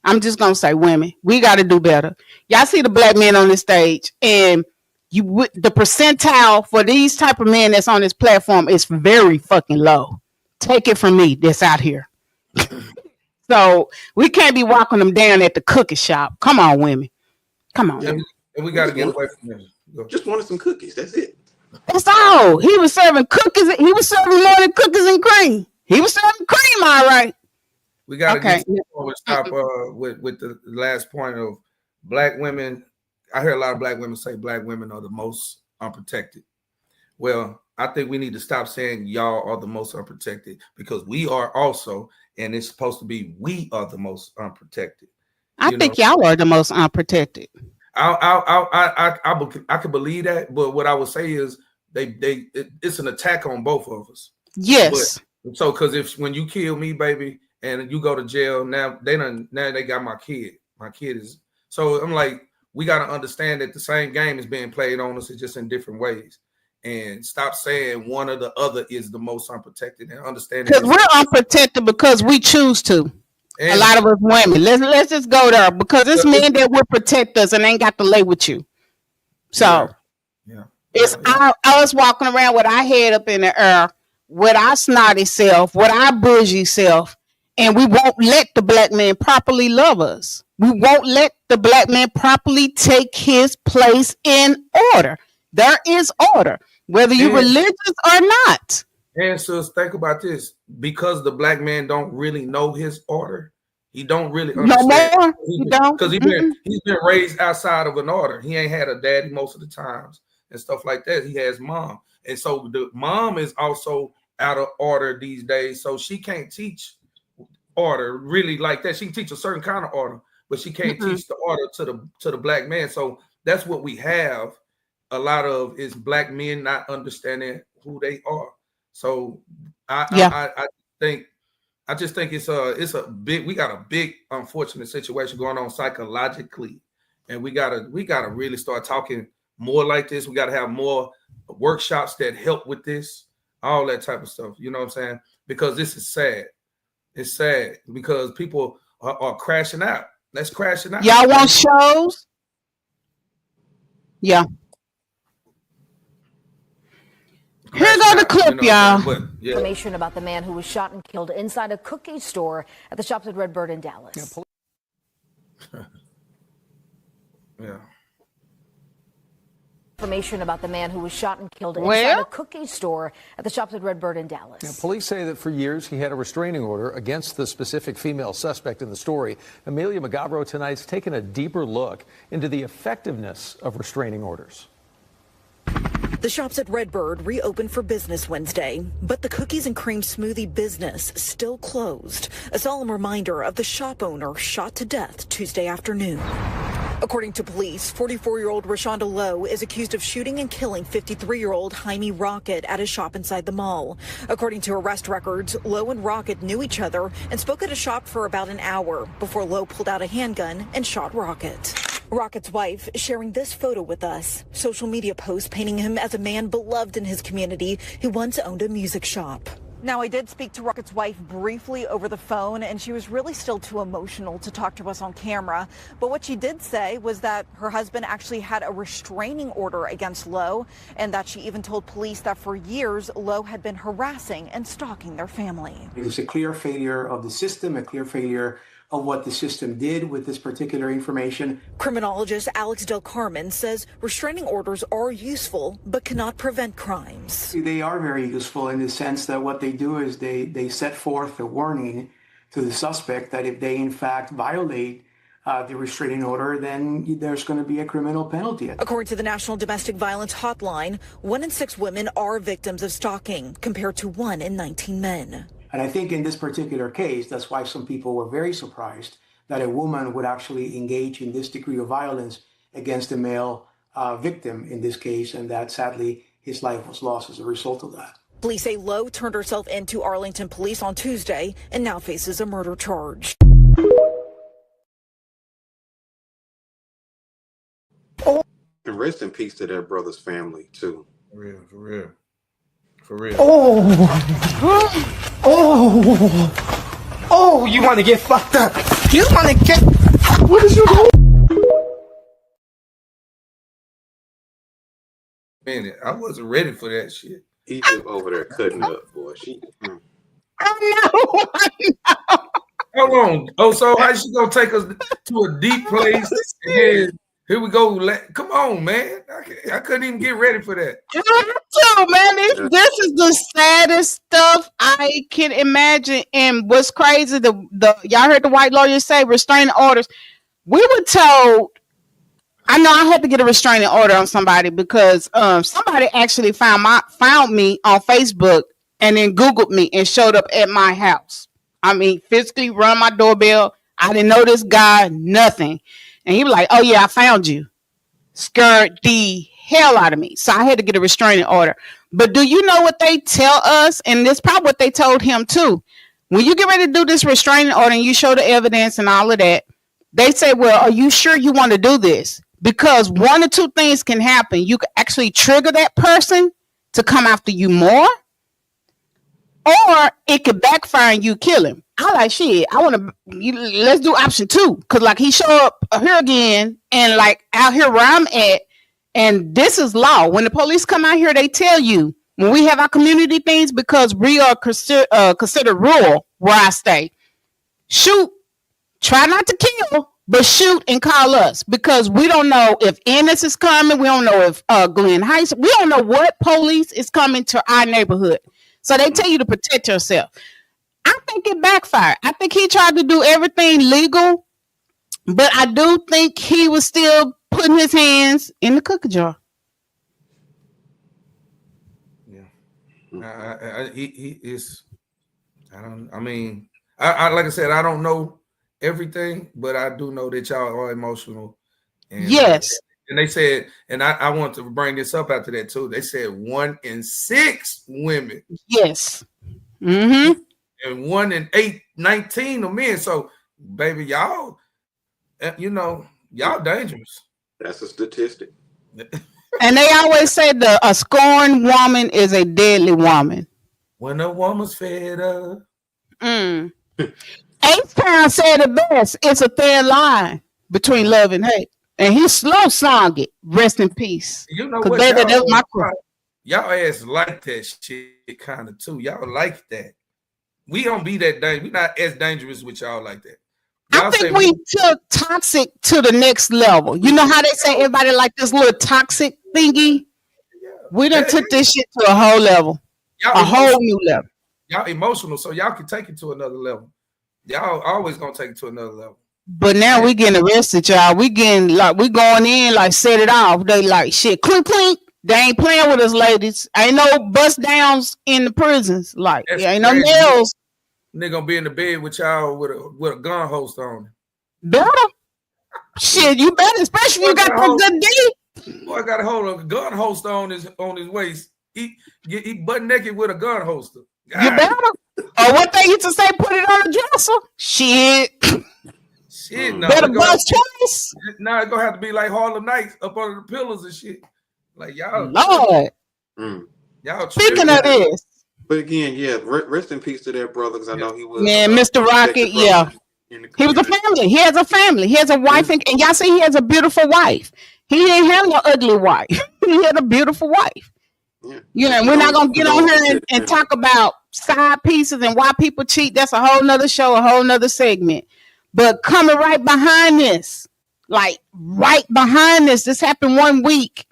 I'm just gonna say, women, we got to do better. Y'all see the black men on this stage, and the percentile for these type of men that's on this platform is very fucking low. Take it from me, that's out here. So we can't be walking them down at the cookie shop. Come on, women. Come on. And we got to get away from them. Just wanted some cookies. That's it. That's all. He was serving cookies. He was serving more than cookies and cream. He was serving cream, all right. We got to stop with the last point of black women. I hear a lot of black women say black women are the most unprotected. Well, I think we need to stop saying y'all are the most unprotected, because we are also, and it's supposed to be we are the most unprotected. I think y'all are the most unprotected. I could believe that, but what I would say is it's an attack on both of us. Yes. So because when you kill me, baby, and you go to jail, now they got my kid. My kid is, so I'm like, we got to understand that the same game is being played on us, it's just in different ways. And stop saying one or the other is the most unprotected, and understand because we're unprotected because we choose to. And a lot of us women, let's just go there, because it's men that will protect us and ain't got to lay with you. So it's us walking around with our head up in the air, with our snotty self, with our bougie self, and we won't let the black man properly love us. We won't let the black man properly take his place in order. There is order, whether you're religious or not. And so think about this, because the black man don't really know his order, He don't really No understand. more. You don't. Because he's been raised outside of an order. He ain't had a daddy most of the times and stuff like that. He has mom. And so the mom is also out of order these days. So she can't teach order really like that. She can teach a certain kind of order, but she can't teach the order to the black man. So that's what we have a lot of, is black men not understanding who they are. So I just think it's a big, we got a big unfortunate situation going on psychologically, and we gotta really start talking more like this. We gotta have more workshops that help with this, all that type of stuff. You know what I'm saying? Because this is sad. It's sad because people are crashing out. Let's crashing out. Y'all want shows? Yeah. Here go the clip, y'all. Information about the man who was shot and killed inside a cookie store at the Shops at Redbird in Dallas. Yeah. Information about the man who was shot and killed inside a cookie store at the Shops at Redbird in Dallas. Now, police say that for years he had a restraining order against the specific female suspect in the story. Amelia Magabro tonight's taken a deeper look into the effectiveness of restraining orders. The Shops at Redbird reopened for business Wednesday, but the cookies and cream smoothie business still closed. A solemn reminder of the shop owner shot to death Tuesday afternoon. According to police, 44-year-old Rashonda Lowe is accused of shooting and killing 53-year-old Jaime Rocket at a shop inside the mall. According to arrest records, Lowe and Rocket knew each other and spoke at a shop for about an hour before Lowe pulled out a handgun and shot Rocket. Rocket's wife sharing this photo with us. Social media posts painting him as a man beloved in his community who once owned a music shop. Now, I did speak to Rocket's wife briefly over the phone, and she was really still too emotional to talk to us on camera. But what she did say was that her husband actually had a restraining order against Lowe, and that she even told police that for years, Lowe had been harassing and stalking their family. It was a clear failure of the system, a clear failure of what the system did with this particular information. Criminologist Alex Del Carmen says restraining orders are useful, but cannot prevent crimes. They are very useful in the sense that what they do is they set forth a warning to the suspect that if they in fact violate the restraining order, then there's going to be a criminal penalty. According to the National Domestic Violence Hotline, 1 in 6 women are victims of stalking, compared to 1 in 19 men. And I think in this particular case, that's why some people were very surprised that a woman would actually engage in this degree of violence against a male victim in this case, and that sadly his life was lost as a result of that. Police say Lowe turned herself in to Arlington police on Tuesday and now faces a murder charge. And rest in peace to their brother's family too. For real, for real. For real. Oh, you want to get fucked up. You want to get... What is you doing? Man, I wasn't ready for that shit. Egypt over there cutting up, boy. I know. Hold on. Oh, so how she gonna take us to a deep place? And then here we go. Come on, man. I couldn't even get ready for that. You too, man. This is the saddest stuff I can imagine. And what's crazy, the y'all heard the white lawyer say restraining orders. We were told. I know I had to get a restraining order on somebody because somebody actually found me on Facebook and then Googled me and showed up at my house. I mean, physically run my doorbell. I didn't know this guy, nothing. And he was like, "Oh yeah, I found you." Scared the hell out of me. So I had to get a restraining order. But do you know what they tell us? And this probably what they told him too. When you get ready to do this restraining order and you show the evidence and all of that, they say, "Well, are you sure you want to do this?" Because one or two things can happen. You can actually trigger that person to come after you more, or it could backfire and you kill him. I like shit. I want to. Let's do option 2, because like he show up here again and like out here where I'm at, and this is law. When the police come out here, they tell you when we have our community things, because we are considered rural where I stay. Shoot, try not to kill. But shoot and call us, because we don't know if Ennis is coming. We don't know if Glen Heights. We don't know what police is coming to our neighborhood. So they tell you to protect yourself. I'm think it backfired. I think he tried to do everything legal, but I do think he was still putting his hands in the cookie jar. Yeah, he is. I mean, like I said, I don't know everything, but I do know that y'all are emotional. And, yes. And they said, and I want to bring this up after that too. They said 1 in 6 women. Yes. Mm-hmm. And 1 in 19 of men. So, baby, y'all, y'all dangerous. That's a statistic. And they always say a scorned woman is a deadly woman. When a woman's fed up. H-Town said it best. It's a thin line between love and hate. And he slow song it. Rest in peace. You know what? Baby, that's my y'all ass like that shit kind of too. Y'all like that. We don't be that dangerous. We're not as dangerous with y'all like that. Y'all I think we took toxic to the next level. You know how they say everybody like this little toxic thingy? We done took this shit to a whole level. A whole new level. Y'all emotional, so y'all can take it to another level. Y'all always gonna take it to another level. But now we getting arrested, y'all. We getting like we going in like set it off. They like shit, clink clink. They ain't playing with us, ladies. Ain't no bust downs in the prisons. Like ain't no nails. Nigga gonna be in the bed with y'all with a gun holster on. Better. Shit, you better, especially if you got that good D. Boy, got a hold of a gun holster on his waist. He butt naked with a gun holster. God. You better. Or what they used to say, put it on the dresser. Shit. No, better bust choice. Now it's gonna have to be like Harlem Nights up under the pillows and shit. Like y'all. Lord. Y'all. Speaking of this. But again, yeah, rest in peace to their brother, because I know he was. Man, Mr. Rocket, yeah. He was a family. He has a family. He has a wife, and y'all see he has a beautiful wife. He didn't have no ugly wife. He had a beautiful wife. Yeah. You know, we're not gonna get on here and talk about side pieces and why people cheat. That's a whole nother show, a whole nother segment. But coming right behind this, this happened 1 week.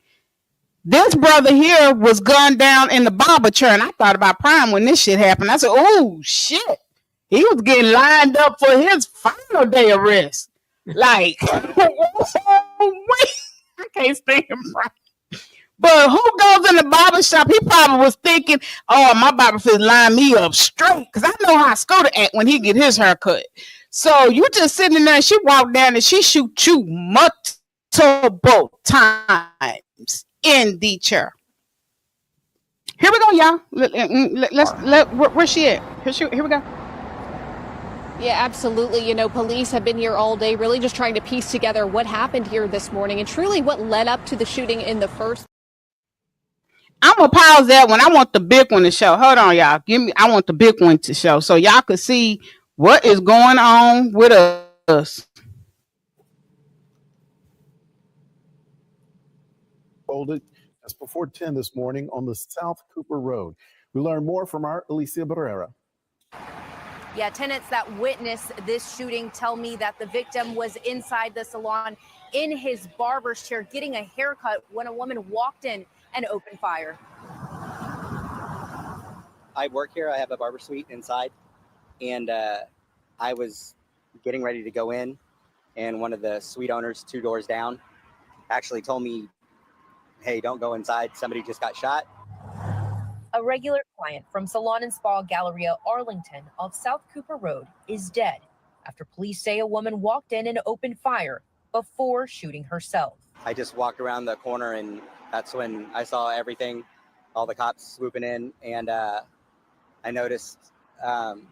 This brother here was gunned down in the barber chair, and I thought about Prime when this shit happened. I said, oh, shit. He was getting lined up for his final day arrest. Like, wait, I can't stand him right. But who goes in the barber shop? He probably was thinking, oh, my barber fit line me up straight, because I know how Scooter act when he get his haircut. So you just sitting in there, and she walked down and she shoot you multiple times in the chair. Here we go, y'all. Where's she at? Here we go. Yeah, absolutely. You know, police have been here all day, really just trying to piece together what happened here this morning and truly what led up to the shooting in the first. I'm gonna pause that one. I want the big one to show. Hold on, y'all. I want the big one to show so y'all could see what is going on with us. Just before 10 this morning on the South Cooper Road. We learn more from our Alicia Barrera. Yeah, tenants that witnessed this shooting tell me that the victim was inside the salon in his barber's chair getting a haircut when a woman walked in and opened fire. I work here. I have a barber suite inside, and I was getting ready to go in, and one of the suite owners 2 doors down actually told me, hey, don't go inside. Somebody just got shot. A regular client from Salon and Spa Galleria Arlington off South Cooper Road is dead after police say a woman walked in and opened fire before shooting herself. I just walked around the corner, and that's when I saw everything, all the cops swooping in, and I noticed the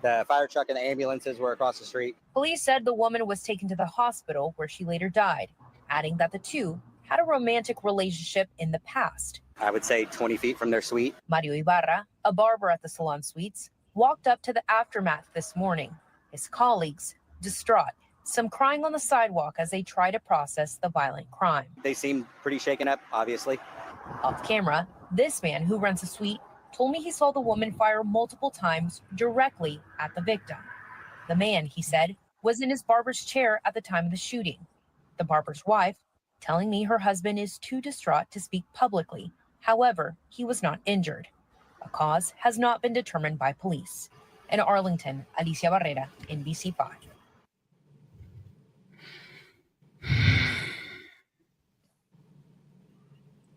fire truck and the ambulances were across the street. Police said the woman was taken to the hospital where she later died, adding that the two had a romantic relationship in the past. I would say 20 feet from their suite. Mario Ibarra, a barber at the Salon Suites, walked up to the aftermath this morning. His colleagues, distraught, some crying on the sidewalk as they try to process the violent crime. They seemed pretty shaken up, obviously. Off camera, this man who rents a suite told me he saw the woman fire multiple times directly at the victim. The man, he said, was in his barber's chair at the time of the shooting. The barber's wife telling me her husband is too distraught to speak publicly. However, he was not injured. A cause has not been determined by police. In Arlington, Alicia Barrera, NBC5.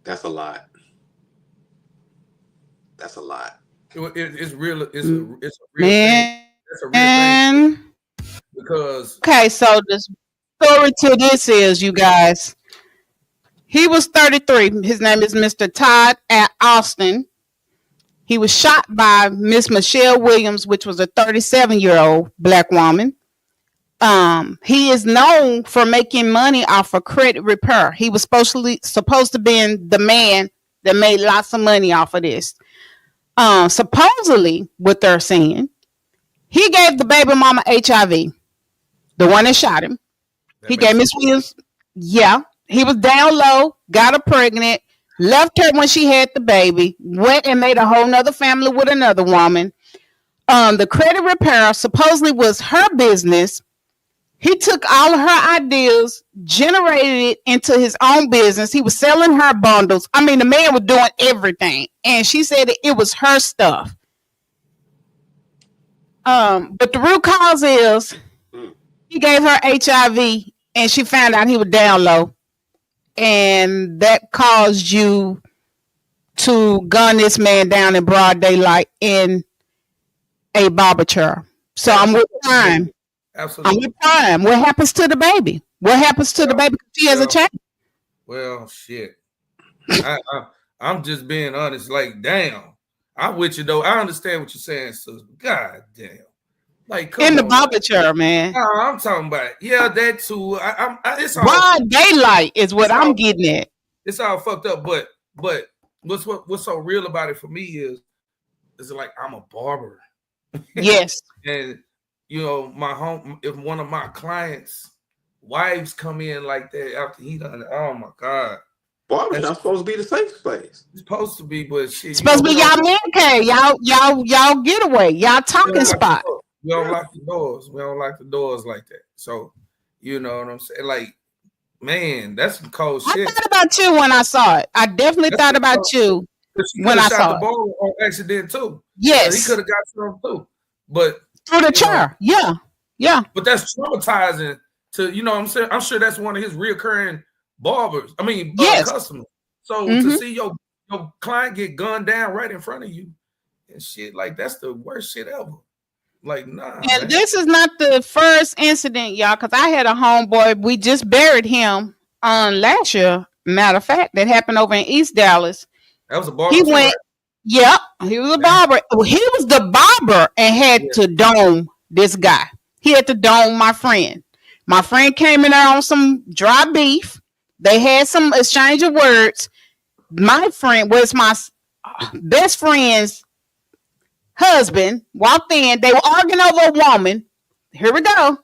That's a lot. That's a lot. It's real. It's a real Man. thing. That's a real thing because Okay, so the story to this is, you guys, he was 33. His name is Mr. Todd Austin. He was shot by Miss Michelle Williams, which was a 37-year-old black woman. He is known for making money off of credit repair. He was supposed to be the man that made lots of money off of this. Supposedly, what they're saying, he gave the baby mama HIV, the one that shot him. He gave Miss Williams, he was down low, got her pregnant, left her when she had the baby, went and made a whole nother family with another woman. The credit repair supposedly was her business. He took all of her ideas, generated it into his own business. He was selling her bundles. I mean, the man was doing everything. And she said that it was her stuff. But the root cause is he gave her HIV and she found out he was down low. And that caused you to gun this man down in broad daylight in a barber chair. So I'm with Prime. Absolutely. I'm with Prime. What happens to the baby? What happens to the baby? She has a child. Well, shit. I'm just being honest. Like, damn. I'm with you though. I understand what you're saying, sis. God damn. Like, come in the on, barber chair, man. No, I'm talking about that too. It's all broad daylight is what I'm getting at. It's all fucked up, but what's so real about it for me is like I'm a barber. Yes. And you know, if one of my clients' wives come in like that after he done, oh my God. Barber's not supposed to be the safe place. It's supposed to be, but shit. It's supposed to be y'all man cave, y'all getaway, y'all talking spot. We don't lock the doors. We don't lock the doors like that. So, you know what I'm saying? Like, man, that's some cold shit. I thought about you when I saw it. I definitely thought about you when I saw the ball on accident too. Yes, he could have got some too, but through the chair. Yeah. But that's traumatizing to what I'm saying. I'm sure that's one of his reoccurring barbers. I mean, customers. So to see your client get gunned down right in front of you and shit, like that's the worst shit ever. Like, nah. And man. this is not the first incident, y'all, because I had a homeboy. We just buried him last year. Matter of fact, that happened over in East Dallas. That was a barber. He went, yep, he was a barber. He was the barber and had to dome this guy. He had to dome my friend. My friend came in there on some dry beef. They had some exchange of words. My friend was my best friend's husband walked in. They were arguing over a woman. Here we go.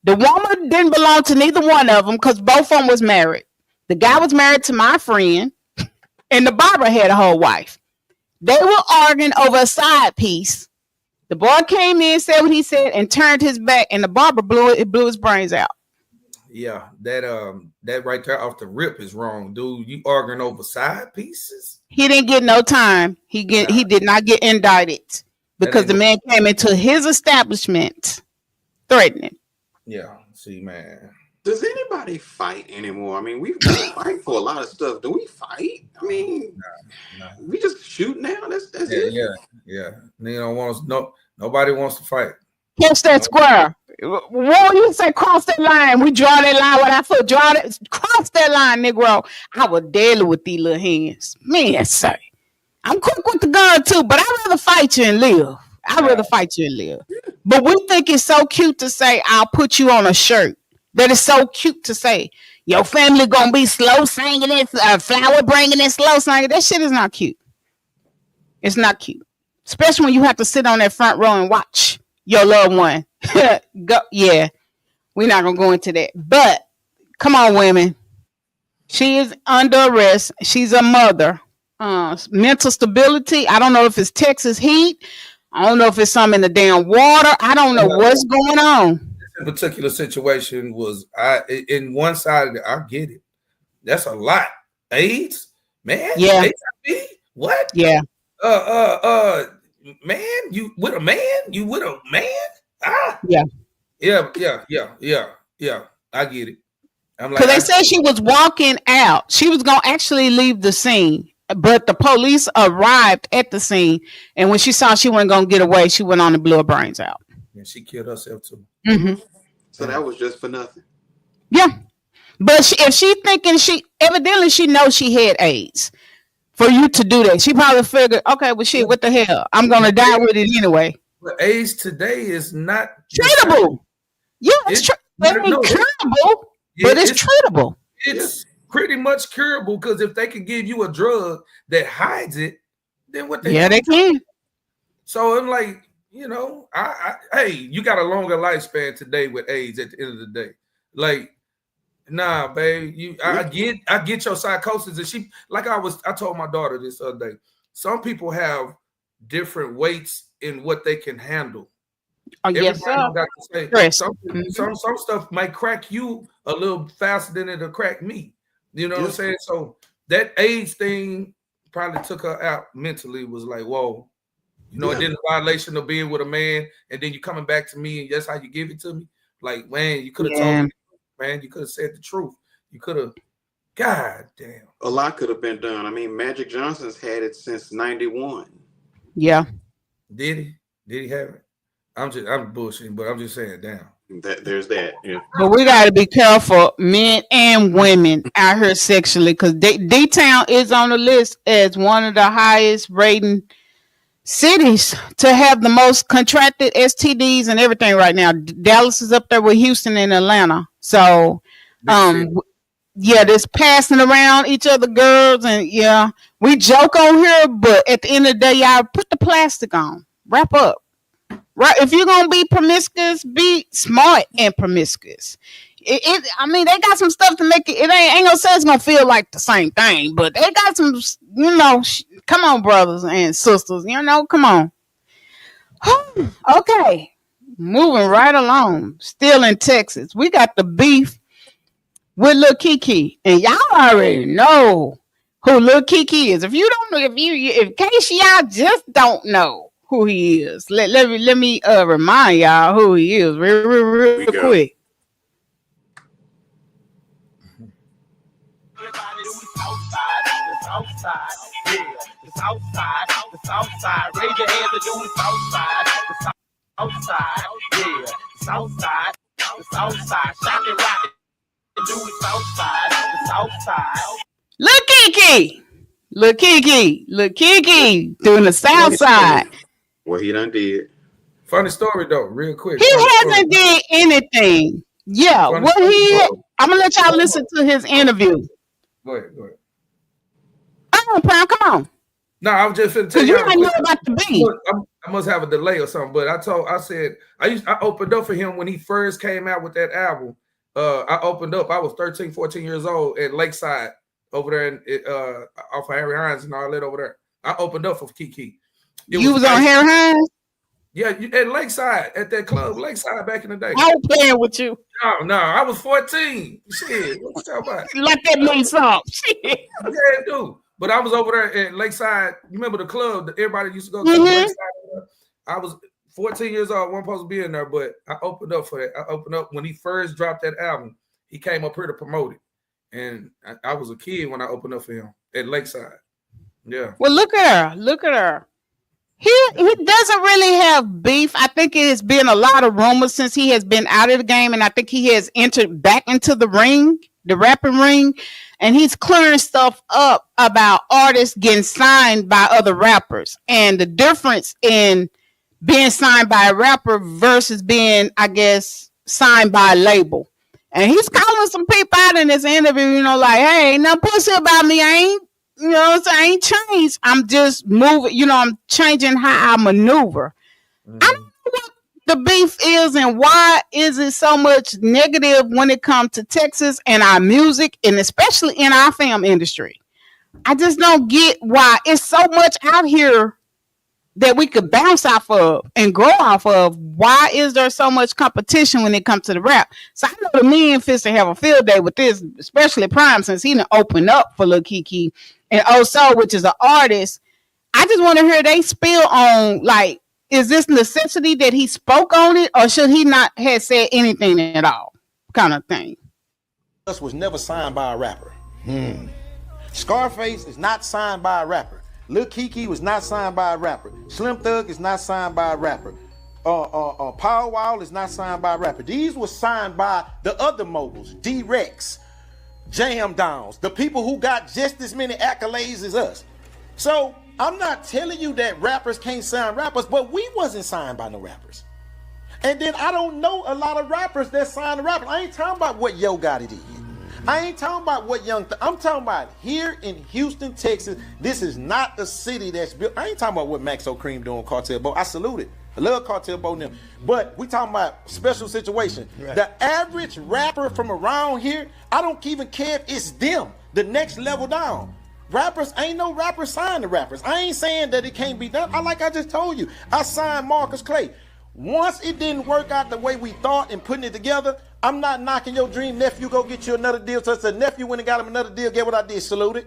The woman didn't belong to neither one of them because both of them was married. The guy was married to my friend, and the barber had a whole wife. They were arguing over a side piece. The boy came in, said what he said, and turned his back, and the barber blew his brains out. Yeah, that right there off the rip is wrong, dude. You arguing over side pieces? He didn't get no time. He did not get indicted because the man came into his establishment threatening. Yeah, see, man. Does anybody fight anymore? I mean, we've got to fight for a lot of stuff. Do we fight? I mean, we just shoot now. That's it. Yeah. Nobody wants to fight. Catch that square. What you say? Cross that line. We draw that line with our foot. Cross that line, Negro. I was deadly with these little hands. Man, say. I'm quick with the gun too, but I'd rather fight you and live. But we think it's so cute to say, I'll put you on a shirt. That is so cute to say. Your family gonna be slow singing it, flower bringing it, slow singing. That shit is not cute. It's not cute. Especially when you have to sit on that front row and watch your loved one. Yeah, we're not gonna go into that. But come on, women. She is under arrest. She's a mother. Mental stability. I don't know if it's Texas heat. I don't know if it's something in the damn water. I don't know what's going on. This particular situation was in one side of it. I get it. That's a lot. AIDS, man. Yeah. HIV? What? Yeah. man, you with a man? You with a man? Ah, Yeah. I get it. I'm like, Because they said she was walking out. She was gonna actually leave the scene, but the police arrived at the scene, and when she saw she wasn't gonna get away, she went on and blew her brains out. and she killed herself too. Mm-hmm. So that was just for nothing. Yeah, but if she thinking she evidently she knows she had AIDS for you to do that, she probably figured, okay, well, shit, what the hell? I'm gonna die with it anyway. But AIDS today is not treatable. Yeah, it's curable, but it's treatable. It's pretty much curable because if they can give you a drug that hides it, then what they they can. So I'm like, you know, hey, you got a longer lifespan today with AIDS at the end of the day. Like, nah, babe, I get your psychosis. And she, like I told my daughter this other day, some people have different weights in what they can handle. Oh, yes, Everybody sir. got to say Chris. some stuff might crack you a little faster than it'll crack me. You know what I'm saying? So that AIDS thing probably took her out mentally. Was like, whoa, you know, it did a violation of being with a man, and then you coming back to me, and that's how you give it to me. Like, man, you could have told me, man, you could have said the truth. You could have. God damn. A lot could have been done. I mean, Magic Johnson's had it since '91. Yeah. Did he? Did he have it? I'm bullshitting, but I'm just saying, damn. There's that. Yeah. But we got to be careful, men and women out here sexually, because D-Town is on the list as one of the highest rating cities to have the most contracted STDs and everything right now. Dallas is up there with Houston and Atlanta. So, this passing around each other girls, and we joke on here, but at the end of the day, y'all put the plastic on, wrap up. Right, if you're gonna be promiscuous, be smart and promiscuous. I mean, they got some stuff to make it. It ain't gonna say it's gonna feel like the same thing, but they got some. Come on, brothers and sisters. Come on. Okay, moving right along. Still in Texas, we got the beef with Lil Keke, and y'all already know who Lil Keke is. If you don't know, in case y'all just don't know who he is, let me remind y'all who he is real quick. Raise your hands and do the south side. The south side. Shock and rock it. Do the south side. Lil Keke doing the south side. Well, he done did. Funny story though, real quick. He hasn't did anything. Yeah, I'm gonna let y'all listen to his interview. Go ahead. Oh, Pam, come on. No, I was just finna tell you. You I know about the beat. I must have a delay or something, but I opened up for him when he first came out with that album. I opened up. I was 13, 14 years old at Lakeside over there off of Harry Hines and all that over there. I opened up for Keke. You was on Harry Hines? Yeah, at Lakeside, at that club, Lakeside back in the day. I was playing with you. No, I was 14. Shit, what you talking about? Let that mean something. Yeah, dude. But I was over there at Lakeside. You remember the club that everybody used to go to? Lakeside? I was 14 years old. I wasn't supposed to be in there, but I opened up for that. I opened up when he first dropped that album. He came up here to promote it. And I was a kid when I opened up for him at Lakeside. Yeah. Well, look at her. He doesn't really have beef. I think it has been a lot of rumors since he has been out of the game, and I think he has entered back into the ring, the rapping ring, and he's clearing stuff up about artists getting signed by other rappers and the difference in being signed by a rapper versus being, I guess, signed by a label. And he's calling some people out in this interview, like, hey, ain't no pussy about me. I ain't changed. I'm just moving, I'm changing how I maneuver. I don't know what the beef is and why is it so much negative when it comes to Texas and our music and especially in our film industry. I just don't get why it's so much out here that we could bounce off of and grow off of. Why is there so much competition when it comes to the rap? So I know the men fits to have a field day with this, especially Prime, since he done opened up for Lil Keke. And Also, which is an artist, I just want to hear they spill on, like, is this necessity that he spoke on it, or should he not have said anything at all, kind of thing? Us was never signed by a rapper. Scarface is not signed by a rapper. Lil Kiki was not signed by a rapper. Slim Thug is not signed by a rapper. Power Wall is not signed by a rapper. These were signed by the other moguls, D-Rex, Jam Downs, the people who got just as many accolades as us. So I'm not telling you that rappers can't sign rappers, but we wasn't signed by no rappers. And then I don't know a lot of rappers that signed the rappers. I ain't talking about what Yo Gotti did. I ain't talking about what I'm talking about here in Houston, Texas. This is not a city that's built. I ain't talking about what Maxo Cream doing Cartel Bo. I salute it. I love Cartel Bo and them. But we talking about special situation. Right. The average rapper from around here, I don't even care if it's them, the next level down. Rappers, ain't no rappers signed to rappers. I ain't saying that it can't be done. Like I just told you, I signed Marcus Clay. Once it didn't work out the way we thought and putting it together, I'm not knocking your dream. Nephew, go get you another deal. So I said, nephew went and got him another deal. Get what I did? Saluted.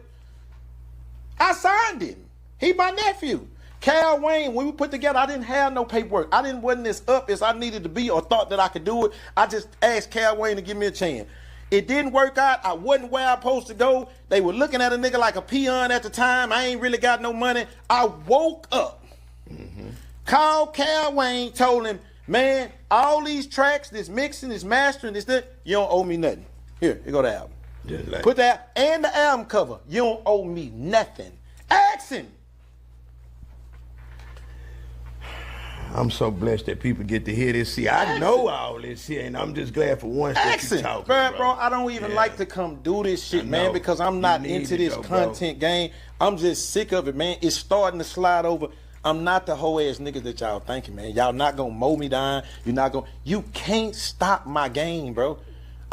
I signed him. He my nephew. Cal Wayne, when we put together, I didn't have no paperwork. Wasn't as up as I needed to be or thought that I could do it. I just asked Cal Wayne to give me a chance. It didn't work out. I wasn't where I was supposed to go. They were looking at a nigga like a peon at the time. I ain't really got no money. I woke up, called Cal Wayne, told him, man, all these tracks, this mixing, this mastering, this, you don't owe me nothing. Here go the album. Like put that and the album cover. You don't owe me nothing. Ask him. I'm so blessed that people get to hear this. See, I know all this here, and I'm just glad for once that you talking, bro. I don't even like to come do this shit, man, because I'm not into this content game. I'm just sick of it, man. It's starting to slide over. I'm not the whole ass nigga that y'all thinking, man. Y'all not gonna mow me down. You can't stop my game, bro.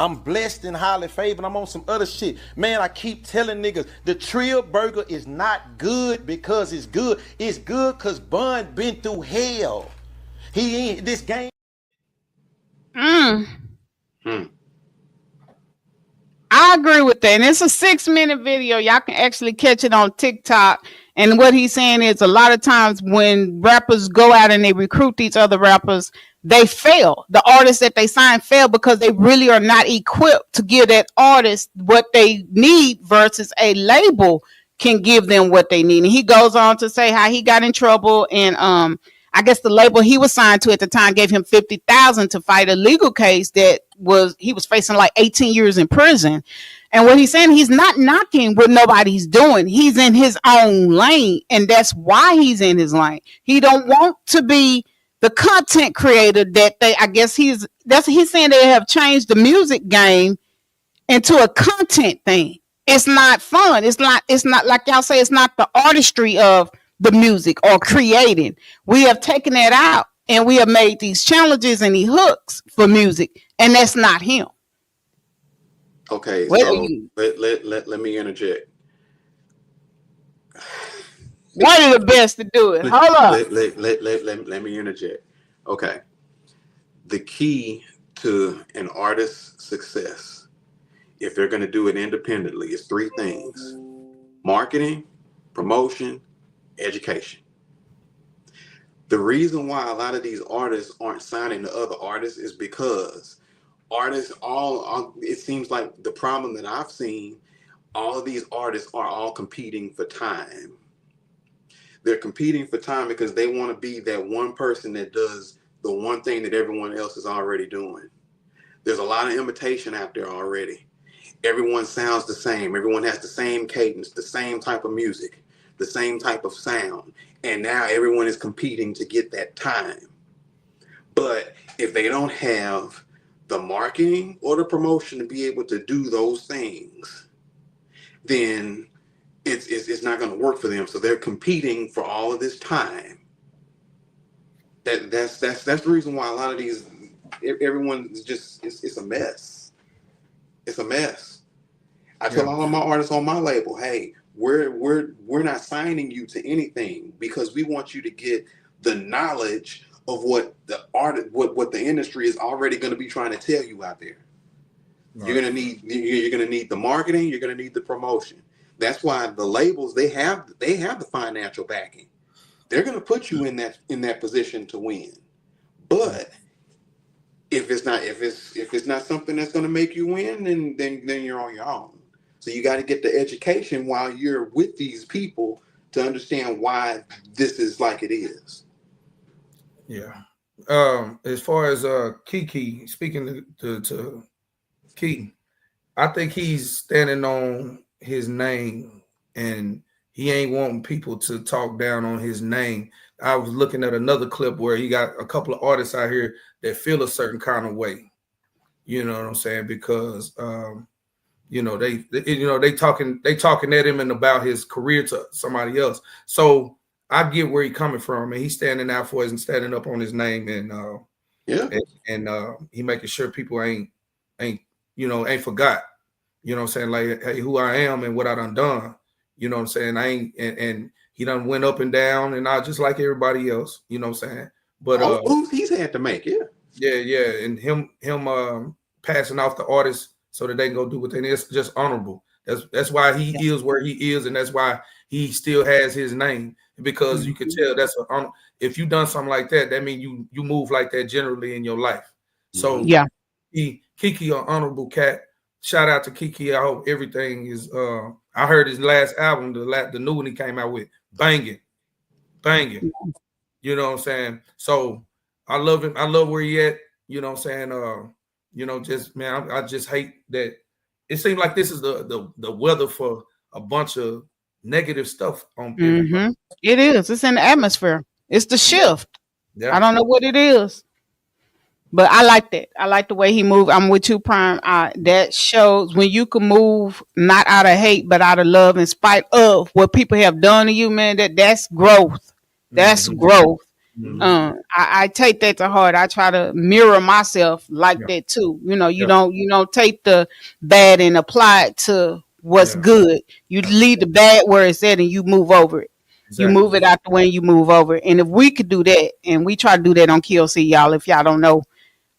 I'm blessed and highly favored. I'm on some other shit. Man, I keep telling niggas, the Trill Burger is not good because it's good. It's good because Bun been through hell. He ain't this game. I agree with that. And it's a 6-minute video. Y'all can actually catch it on TikTok. And what he's saying is a lot of times when rappers go out and they recruit these other rappers, they fail. The artists that they sign fail because they really are not equipped to give that artist what they need versus a label can give them what they need. And he goes on to say how he got in trouble, and I guess the label he was signed to at the time gave him $50,000 to fight a legal case that he was facing like 18 years in prison. And what he's saying, he's not knocking what nobody's doing. He's in his own lane, and that's why he's in his lane. He don't want to be the content creator that he's saying they have changed the music game into a content thing. It's not fun. It's not like y'all say, it's not the artistry of the music or creating. We have taken that out and we have made these challenges and these hooks for music, and that's not him. Okay, so let me interject. One of the best to do it. Hold on. Let me interject. Okay. The key to an artist's success, if they're going to do it independently, is 3 things: marketing, promotion, education. The reason why a lot of these artists aren't signing to other artists is because it seems like the problem that I've seen, all of these artists are all competing for time. They're competing for time because they want to be that one person that does the one thing that everyone else is already doing. There's a lot of imitation out there already. Everyone sounds the same. Everyone has the same cadence, the same type of music, the same type of sound. And now everyone is competing to get that time. But if they don't have the marketing or the promotion to be able to do those things, then it's not going to work for them. So they're competing for all of this time. That's the reason why a lot of these, everyone is just, it's a mess. It's a mess. I tell all of my artists on my label, hey, we're not signing you to anything because we want you to get the knowledge of what the industry is already going to be trying to tell you out there. Right. You're gonna need the marketing. You're gonna need the promotion. That's why the labels they have the financial backing. They're going to put you in that position to win. But if it's not something that's going to make you win, then you're on your own. So you got to get the education while you're with these people to understand why this is like it is. Yeah. As far as Kiki, speaking to Key, I think he's standing on his name, and he ain't wanting people to talk down on his name. I was looking at another clip where he got a couple of artists out here that feel a certain kind of way. You know what I'm saying? Because they talking at him and about his career to somebody else. So I get where he's coming from, and he's standing out for us and standing up on his name, and he making sure people ain't forgot. You know what I'm saying? Like, hey, who I am and what I done. You know what I'm saying? I ain't and he done went up and down, and I just like everybody else. You know what I'm saying? But moves he's had to make, yeah, and him passing off the artists so that they can go do what they need. It's just honorable. That's why he is where he is, and that's why he still has his name, because you can tell that's if you done something like that, that means you move like that generally in your life. So yeah, Kiki, an honorable cat. Shout out to Kiki. I hope everything is. I heard his last album, the new one he came out with, banging. You know what I'm saying? So I love him. I love where he at. You know what I'm saying? Just man, I just hate that. It seems like this is the weather for a bunch of negative stuff on people. Mm-hmm. It is. It's in the atmosphere. It's the shift. Yeah. I don't know what it is, but I like that. I like the way he moved. I'm with you, Prime. That shows when you can move not out of hate, but out of love, in spite of what people have done to you, man. That's growth. That's growth. Mm-hmm. I take that to heart. I try to mirror myself like that too. You don't take the bad and apply it to what's good. You leave the bad where it's at and you move over it. Exactly. You move it out the way and you move over it. And if we could do that, and we try to do that on KLC, y'all, if y'all don't know,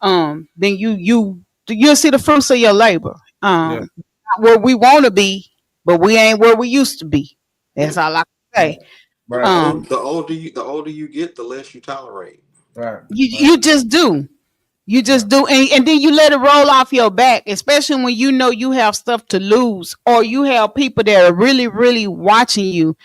then you'll see the fruits of your labor. Not where we want to be, but we ain't where we used to be. That's all I can say. Right. The older you get, the less you tolerate. Right. You just do. You just do. And then you let it roll off your back, especially when you know you have stuff to lose, or you have people that are really, really watching you.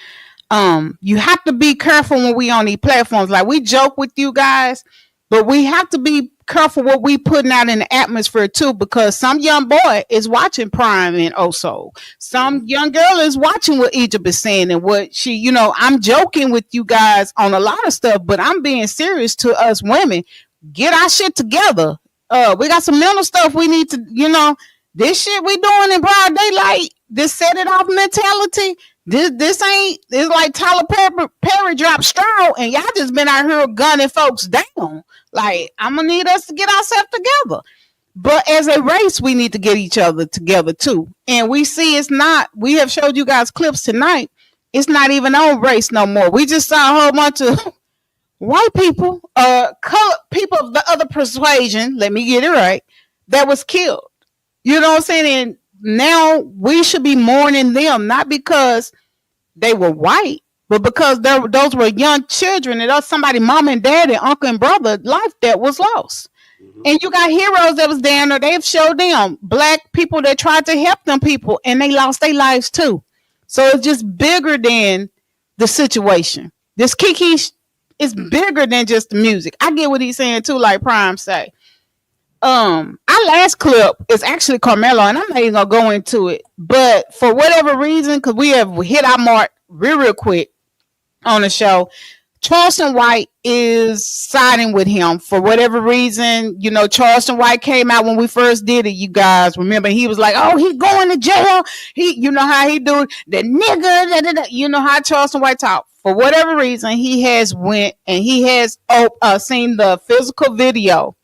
You have to be careful when we on these platforms. Like, we joke with you guys, but we have to be careful what we putting out in the atmosphere too, because some young boy is watching Prime and Oso. Some young girl is watching what Egypt is saying and what she, I'm joking with you guys on a lot of stuff, but I'm being serious to us women. Get our shit together. We got some mental stuff we need to, this shit we doing in broad daylight, this set it off mentality. This ain't, it's like Tyler Perry dropped Straw, and y'all just been out here gunning folks down. Like, I'm gonna need us to get ourselves together. But as a race, we need to get each other together too. And we see we have showed you guys clips tonight. It's not even on race no more. We just saw a whole bunch of white people, color people of the other persuasion, let me get it right, that was killed. You know what I'm saying? And now we should be mourning them, not because they were white, but because those were young children, and somebody, mom and dad and uncle and brother, life that was lost. Mm-hmm. And you got heroes that was down there. They've showed them black people that tried to help them people, and they lost their lives too. So it's just bigger than the situation. This Kiki is bigger than just the music. I get what he's saying too, like Prime say. Our last clip is actually Carmelo, and I'm not even gonna go into it, but for whatever reason, because we have hit our mark real quick on the show, Charleston White is siding with him for whatever reason. Charleston White came out when we first did it. You guys remember, he was like, "Oh, he going to jail." You know how he do it, the nigga. You know how Charleston White talk. For whatever reason, he has went and he has seen the physical video,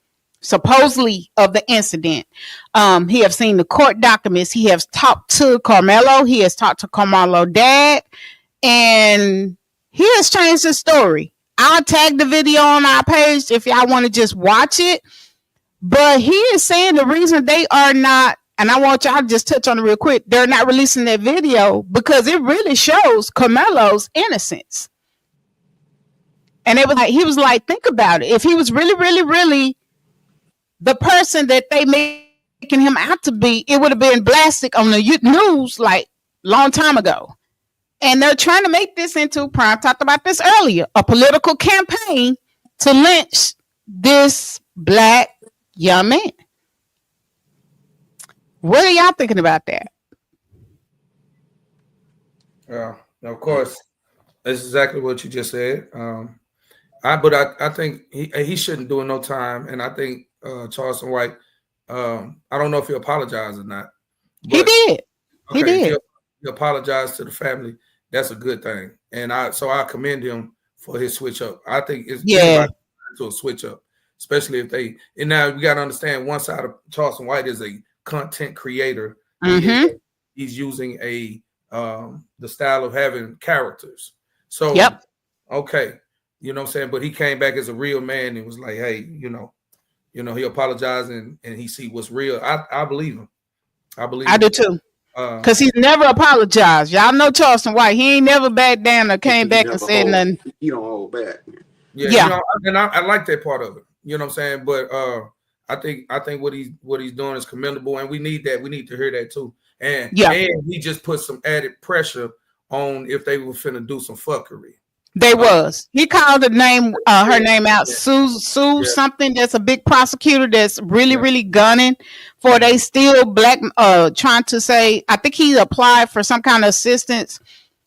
supposedly, of the incident. He have seen the court documents. He has talked to Carmelo. He has talked to Carmelo's dad, and he has changed his story. I'll tag the video on our page if y'all want to just watch it. But he is saying the reason they are not and I want y'all to just touch on it real quick. They're not releasing that video because it really shows Carmelo's innocence. And it was like, he was like, think about it. If he was really, really, really the person that they making him out to be, it would have been blasted on the news like long time ago. And they're trying to make this into, Prime talked about this earlier, a political campaign to lynch this black young man. What are y'all thinking about that? Yeah, of course, that's exactly what you just said. I think he shouldn't do no time, and I think Charleston White. I don't know if he apologized or not. He did. Okay, he did. He apologized to the family. That's a good thing, and I commend him for his switch up. I think it's to a switch up, especially if they. And now we got to understand one side of Charleston White is a content creator. Mm-hmm. He's using the style of having characters. So okay. You know what I'm saying? But he came back as a real man and was like, hey, you know, he apologized and he see what's real. I believe him. I do too. Because he's never apologized. Y'all know Charleston White. He ain't never backed down or came back and said nothing. You don't hold back. Yeah. You know, and I like that part of it. You know what I'm saying? But I think what he's doing is commendable, and we need that. We need to hear that too. And he just put some added pressure on if they were finna do some fuckery. They was. He called her name out, Sue something. That's a big prosecutor that's really gunning for they still black. Trying to say, I think he applied for some kind of assistance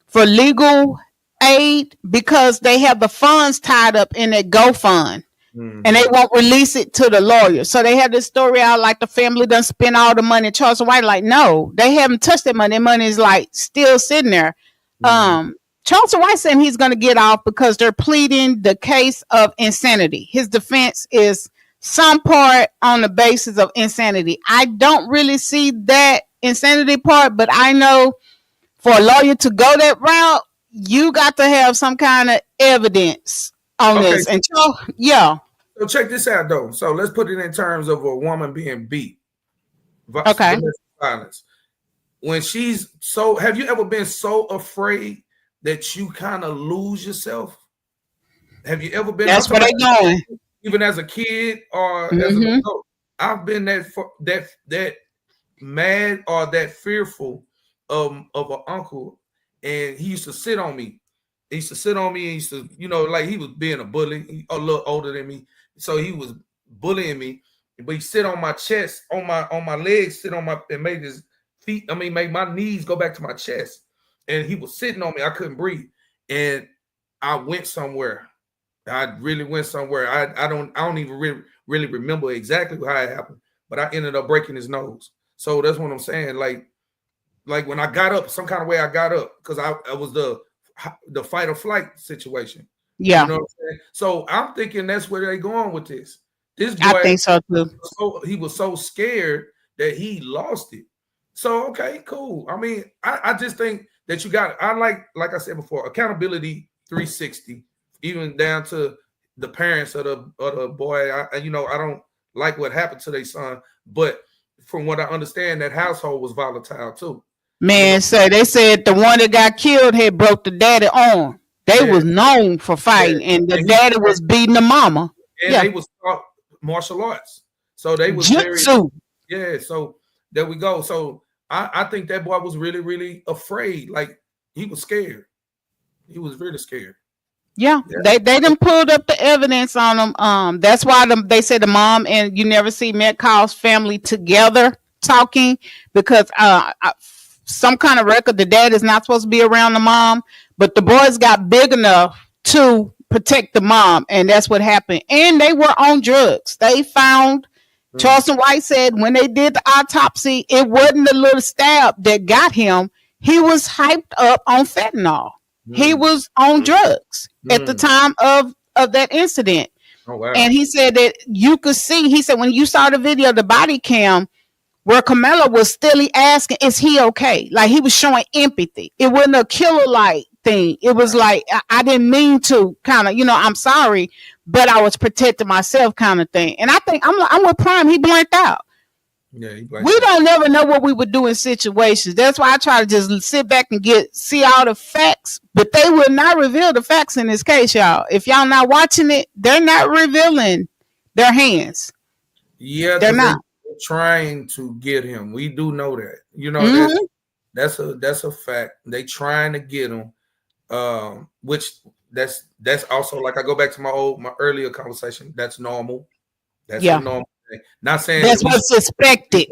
for legal aid because they have the funds tied up in a GoFund, and they won't release it to the lawyer. So they have this story out like the family done spent all the money. Charleston White like, no, they haven't touched that money. That money is like still sitting there. Charleston White saying he's going to get off because they're pleading the case of insanity. His defense is some part on the basis of insanity. I don't really see that insanity part, but I know for a lawyer to go that route, you got to have some kind of evidence on this. And so check this out though. So let's put it in terms of a woman being beat. Okay. Violence. When she's so, have you ever been so afraid that you kind of lose yourself? Have you ever been? That's where they going. Even as a kid or as an adult, I've been that mad or that fearful of an uncle, and he used to sit on me. He used to sit on me. And he used to, like he was being a bully, a little older than me, so he was bullying me. But he sit on my chest, on my legs, sit on my and made his feet. Made my knees go back to my chest. And he was sitting on me. I couldn't breathe. And I went somewhere. I really went somewhere. I don't even really remember exactly how it happened. But I ended up breaking his nose. So that's what I'm saying. Like when I got up, some kind of way I got up because I was the fight or flight situation. Yeah. You know what I'm saying? So I'm thinking that's where they're going with this. This boy, I think so too. He was so scared that he lost it. So okay, cool. I just think that you got, like I said before, accountability 360, even down to the parents of the boy. I don't like what happened to their son, but from what I understand, that household was volatile too. Man, they said the one that got killed had broke the daddy arm. They was known for fighting, and the daddy was beating the mama. And they was taught martial arts, so they was Jutsu. So there we go. So I think that boy was really, really afraid. Like he was scared. He was really scared. Yeah. They done pulled up the evidence on them. That's why they said the mom and you never see Metcalf's family together talking because some kind of record. The dad is not supposed to be around the mom, but the boys got big enough to protect the mom, and that's what happened. And they were on drugs. They found. Charleston White said when they did the autopsy, it wasn't the little stab that got him. He was hyped up on fentanyl. He was on drugs at the time of that incident. Oh, wow. And he said that you could see, he said, when you saw the video, the body cam, where Carmelo was still asking, is he okay? Like he was showing empathy. It wasn't a killer-like thing. It was like, I didn't mean to kind of, I'm sorry, but I was protecting myself kind of thing. And I think I'm with Prime. He blanked out. Yeah, we don't never know what we would do in situations. That's why I try to just sit back and see all the facts, but they will not reveal the facts in this case, y'all. If y'all not watching it, they're not revealing their hands. Yeah, they're not trying to get him. We do know that. You know, that's a fact. They trying to get him. Which that's also, like, I go back to my earlier conversation. That's normal. That's a normal thing. Not saying that's what's expected.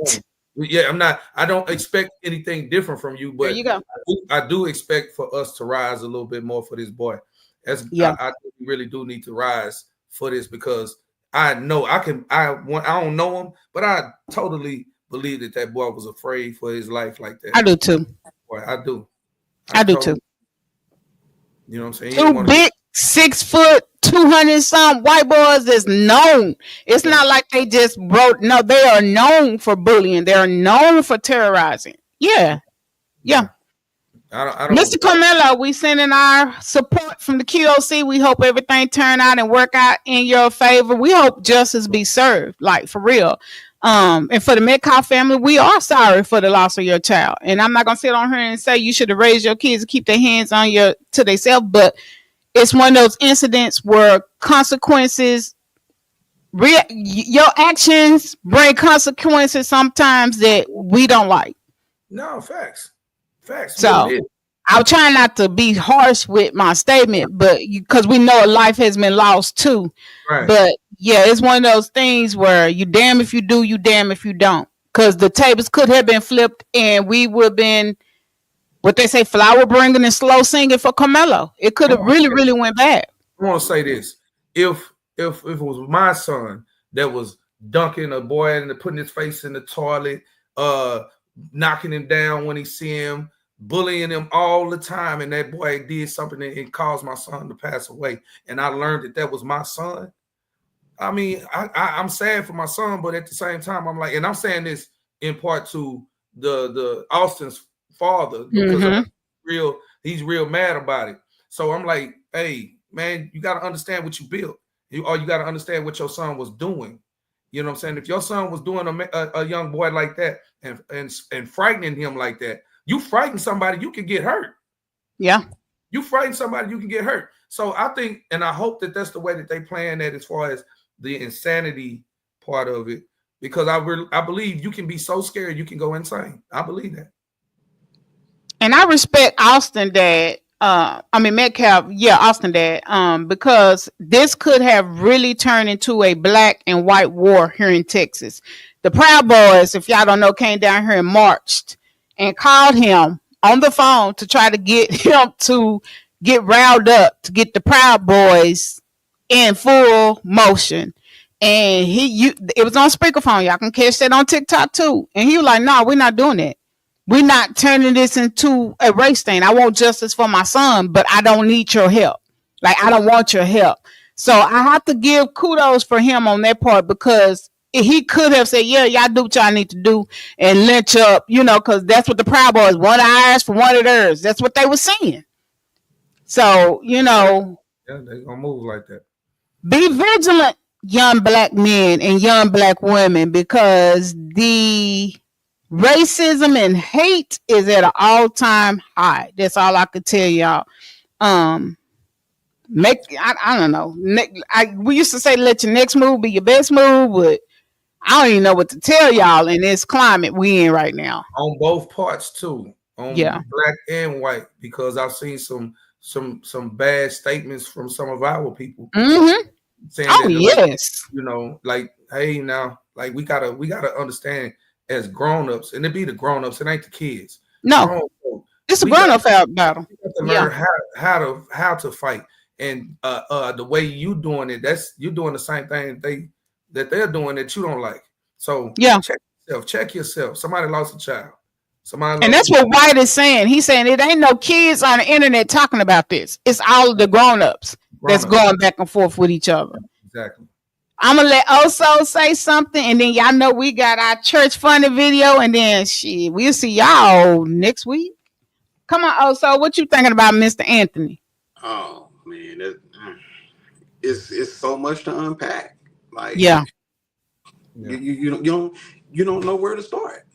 Yeah, I don't expect anything different from you, but there you go. I do expect for us to rise a little bit more for this boy. I really do need to rise for this, because I know I don't know him, but I totally believe that boy was afraid for his life like that. I do too. Boy, I do. I do too. You know what I'm saying? Two big 6 foot, 200 some white boys is known. It's not like they just wrote. No, they are known for bullying. They are known for terrorizing. Yeah. I don't, Mr. Carmelo, we sending our support from the QOC. We hope everything turn out and work out in your favor. We hope justice be served, like, for real. And for the Metcalf family, we are sorry for the loss of your child. And I'm not gonna sit on here and say you should have raised your kids and keep their hands on to themselves, but it's one of those incidents where consequences, your actions bring consequences sometimes that we don't like. No, facts. So I'll try not to be harsh with my statement, but because we know a life has been lost too. Right. But yeah, it's one of those things where you damn if you do, you damn if you don't. Because the tables could have been flipped and we would have been, what they say, flower bringing and slow singing for Carmelo. It could have really went bad. I want to say this. If it was my son that was dunking a boy and putting his face in the toilet, knocking him down when he see him, bullying him all the time, and that boy did something and caused my son to pass away, and I learned that was my son, I mean, I'm sad for my son, but at the same time, I'm like, and I'm saying this in part to the Austin's father, because he's real mad about it. So I'm like, hey, man, you got to understand what you built. You got to understand what your son was doing. You know what I'm saying? If your son was doing a young boy like that and frightening him like that, you frighten somebody, you can get hurt. Yeah. You frighten somebody, you can get hurt. So I think, and I hope that that's the way that they plan that as far as the insanity part of it, because I believe you can be so scared you can go insane. I believe that. And I respect Austin dad. Metcalf, Austin dad. Because this could have really turned into a black and white war here in Texas. The Proud Boys, if y'all don't know, came down here and marched and called him on the phone to try to get him to get riled up, to get the Proud Boys in full motion. And it was on speakerphone. Y'all can catch that on TikTok too. And he was like, no, we're not doing that. We're not turning this into a race thing. I want justice for my son, but I don't need your help. Like, I don't want your help. So I have to give kudos for him on that part, because he could have said, yeah, y'all do what y'all need to do and lynch up, because that's what the Proud Boys, one of ours for one of theirs. That's what they were saying. So, Yeah, they're going to move like that. Be vigilant, young black men and young black women, because the racism and hate is at an all-time high. That's all I could tell y'all. I don't know. We used to say, let your next move be your best move, but I don't even know what to tell y'all in this climate we in right now. On both parts too, on black and white, because I've seen some bad statements from some of our people. Saying that, like, hey, now, like, we gotta understand as grown-ups, and it be the grown-ups, it ain't the kids. No, it's a grown-up battle. You have to learn how to fight, and the way you doing it, you're doing the same thing that they're doing that you don't like. So check yourself. Somebody lost a child. And that's what White is saying. He's saying it ain't no kids on the internet talking about this. It's all of the grown-ups that's going back and forth with each other. Exactly. I'm gonna let Oso say something, and then y'all know we got our church funny video, and then we'll see y'all next week. Come on, Oso, what you thinking about Mr. Anthony? Oh man, it's so much to unpack. Like, you don't you don't know where to start.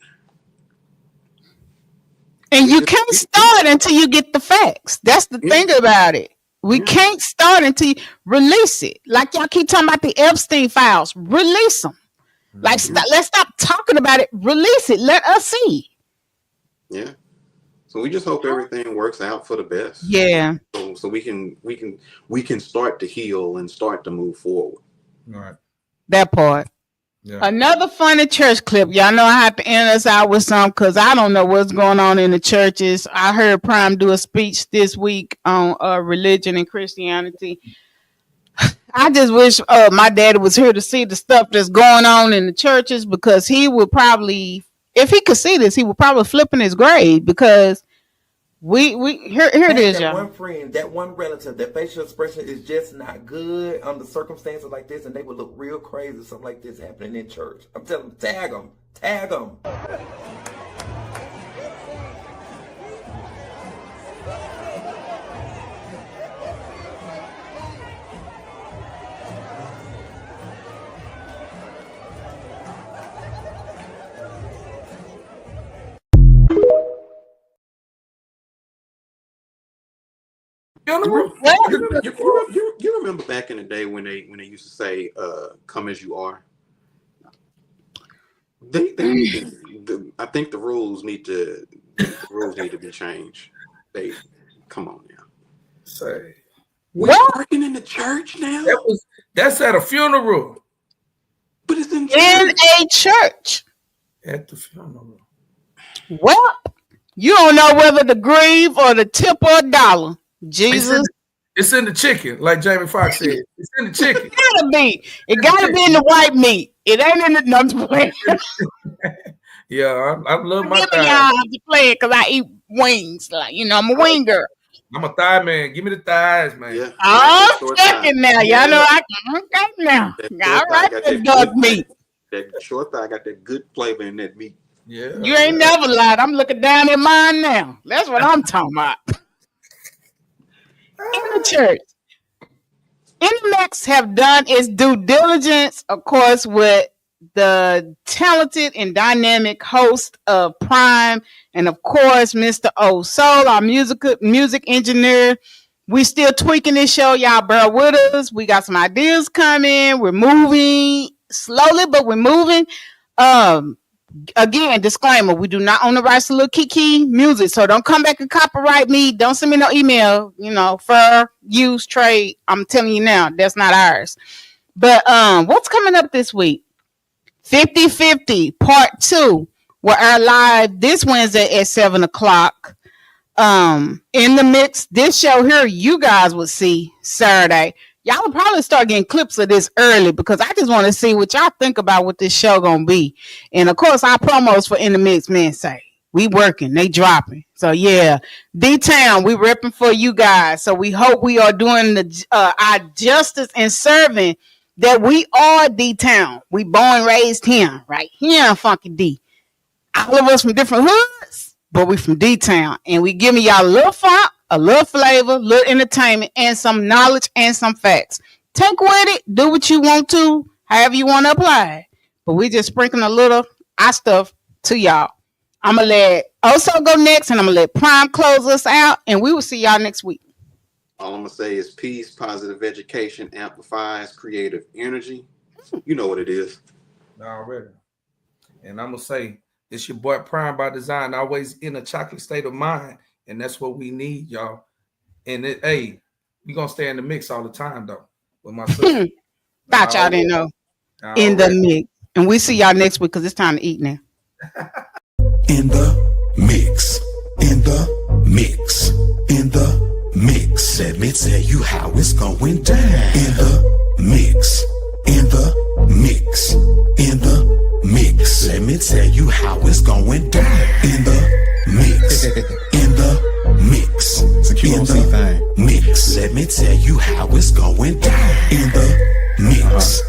And you can't start until you get the facts. That's the thing about it. We can't start until you release it. Like y'all keep talking about the Epstein files. Release them. Like let's stop talking about it. Release it. Let us see. Yeah. So we just hope everything works out for the best. Yeah. So we can start to heal and start to move forward. All right. That part. Yeah. Another funny church clip. Y'all know I have to end us out with some because I don't know what's going on in the churches. I heard Prime do a speech this week on religion and Christianity. I just wish my daddy was here to see the stuff that's going on in the churches because he would probably, if he could see this, he would probably flip in his grave because we here it is, y'all. One friend, that one relative, that facial expression is just not good under circumstances like this, and they would look real crazy if something like this happening in church. I'm telling them, tag them. You remember back in the day when they used to say "come as you are." I think the rules need to be changed. Come on now. Say we're working in the church now. That's at a funeral. But it's in a church. At the funeral. Well, you don't know whether to grieve or to tip or a dollar. Jesus. It's in the chicken, like Jamie Foxx said. It's in the chicken. It gotta be in the white meat. It ain't in the nuts plate. Yeah, I love my Give thighs. me y'all to play it because I eat wings. Like, I'm a wing girl. I'm a thigh man. Give me the thighs, man. Yeah. Oh, second now. Y'all know I can okay now. All right, the dog meat. That short thigh got that good flavor in that meat. Yeah. You ain't never lied. I'm looking down at mine now. That's what I'm talking about. In the church, NMX have done its due diligence, of course, with the talented and dynamic host of Prime, and of course, Mr. O Soul, our music engineer. We still tweaking this show, y'all. Bear with us. We got some ideas coming. We're moving slowly, but we're moving. Again, disclaimer, we do not own the rights to Lil Kiki music, so don't come back and copyright me. Don't send me no email, fair use trade. I'm telling you now, that's not ours. But what's coming up this week? 50/50 Part 2 will air live this Wednesday at 7:00. In the mix, this show here you guys will see Saturday. Y'all will probably start getting clips of this early because I just want to see what y'all think about what this show gonna be. And of course, our promos for In the Mix, man, say we working, they dropping. So yeah, D-Town, we repping for you guys. So we hope we are doing the our justice and serving that we are D-Town. We born raised here, right here, Funky D. All of us from different hoods, but we from D-Town, and we giving y'all a little funk, a little flavor, a little entertainment, and some knowledge and some facts. Take with it, do what you want to, however you want to apply it. But we just sprinkling a little our stuff to y'all. I'm going to let Oso go next, and I'm going to let Prime close us out, and we will see y'all next week. All I'm going to say is peace, positive education amplifies creative energy. You know what it is. Already. And I'm going to say, it's your boy Prime by Design, always in a chocolate state of mind. And that's what we need, y'all. And we're going to stay in the mix all the time, though, with my sister. Thought y'all didn't know. In the mix. And we see y'all next week because it's time to eat now. In the mix. In the mix. In the mix. Let me tell you how it's going down. In the mix. In the mix. In the mix. Let me tell you how it's going down. In the mix. In the mix. It's a QOC thing. Mix. Let me tell you how it's going down. In the mix.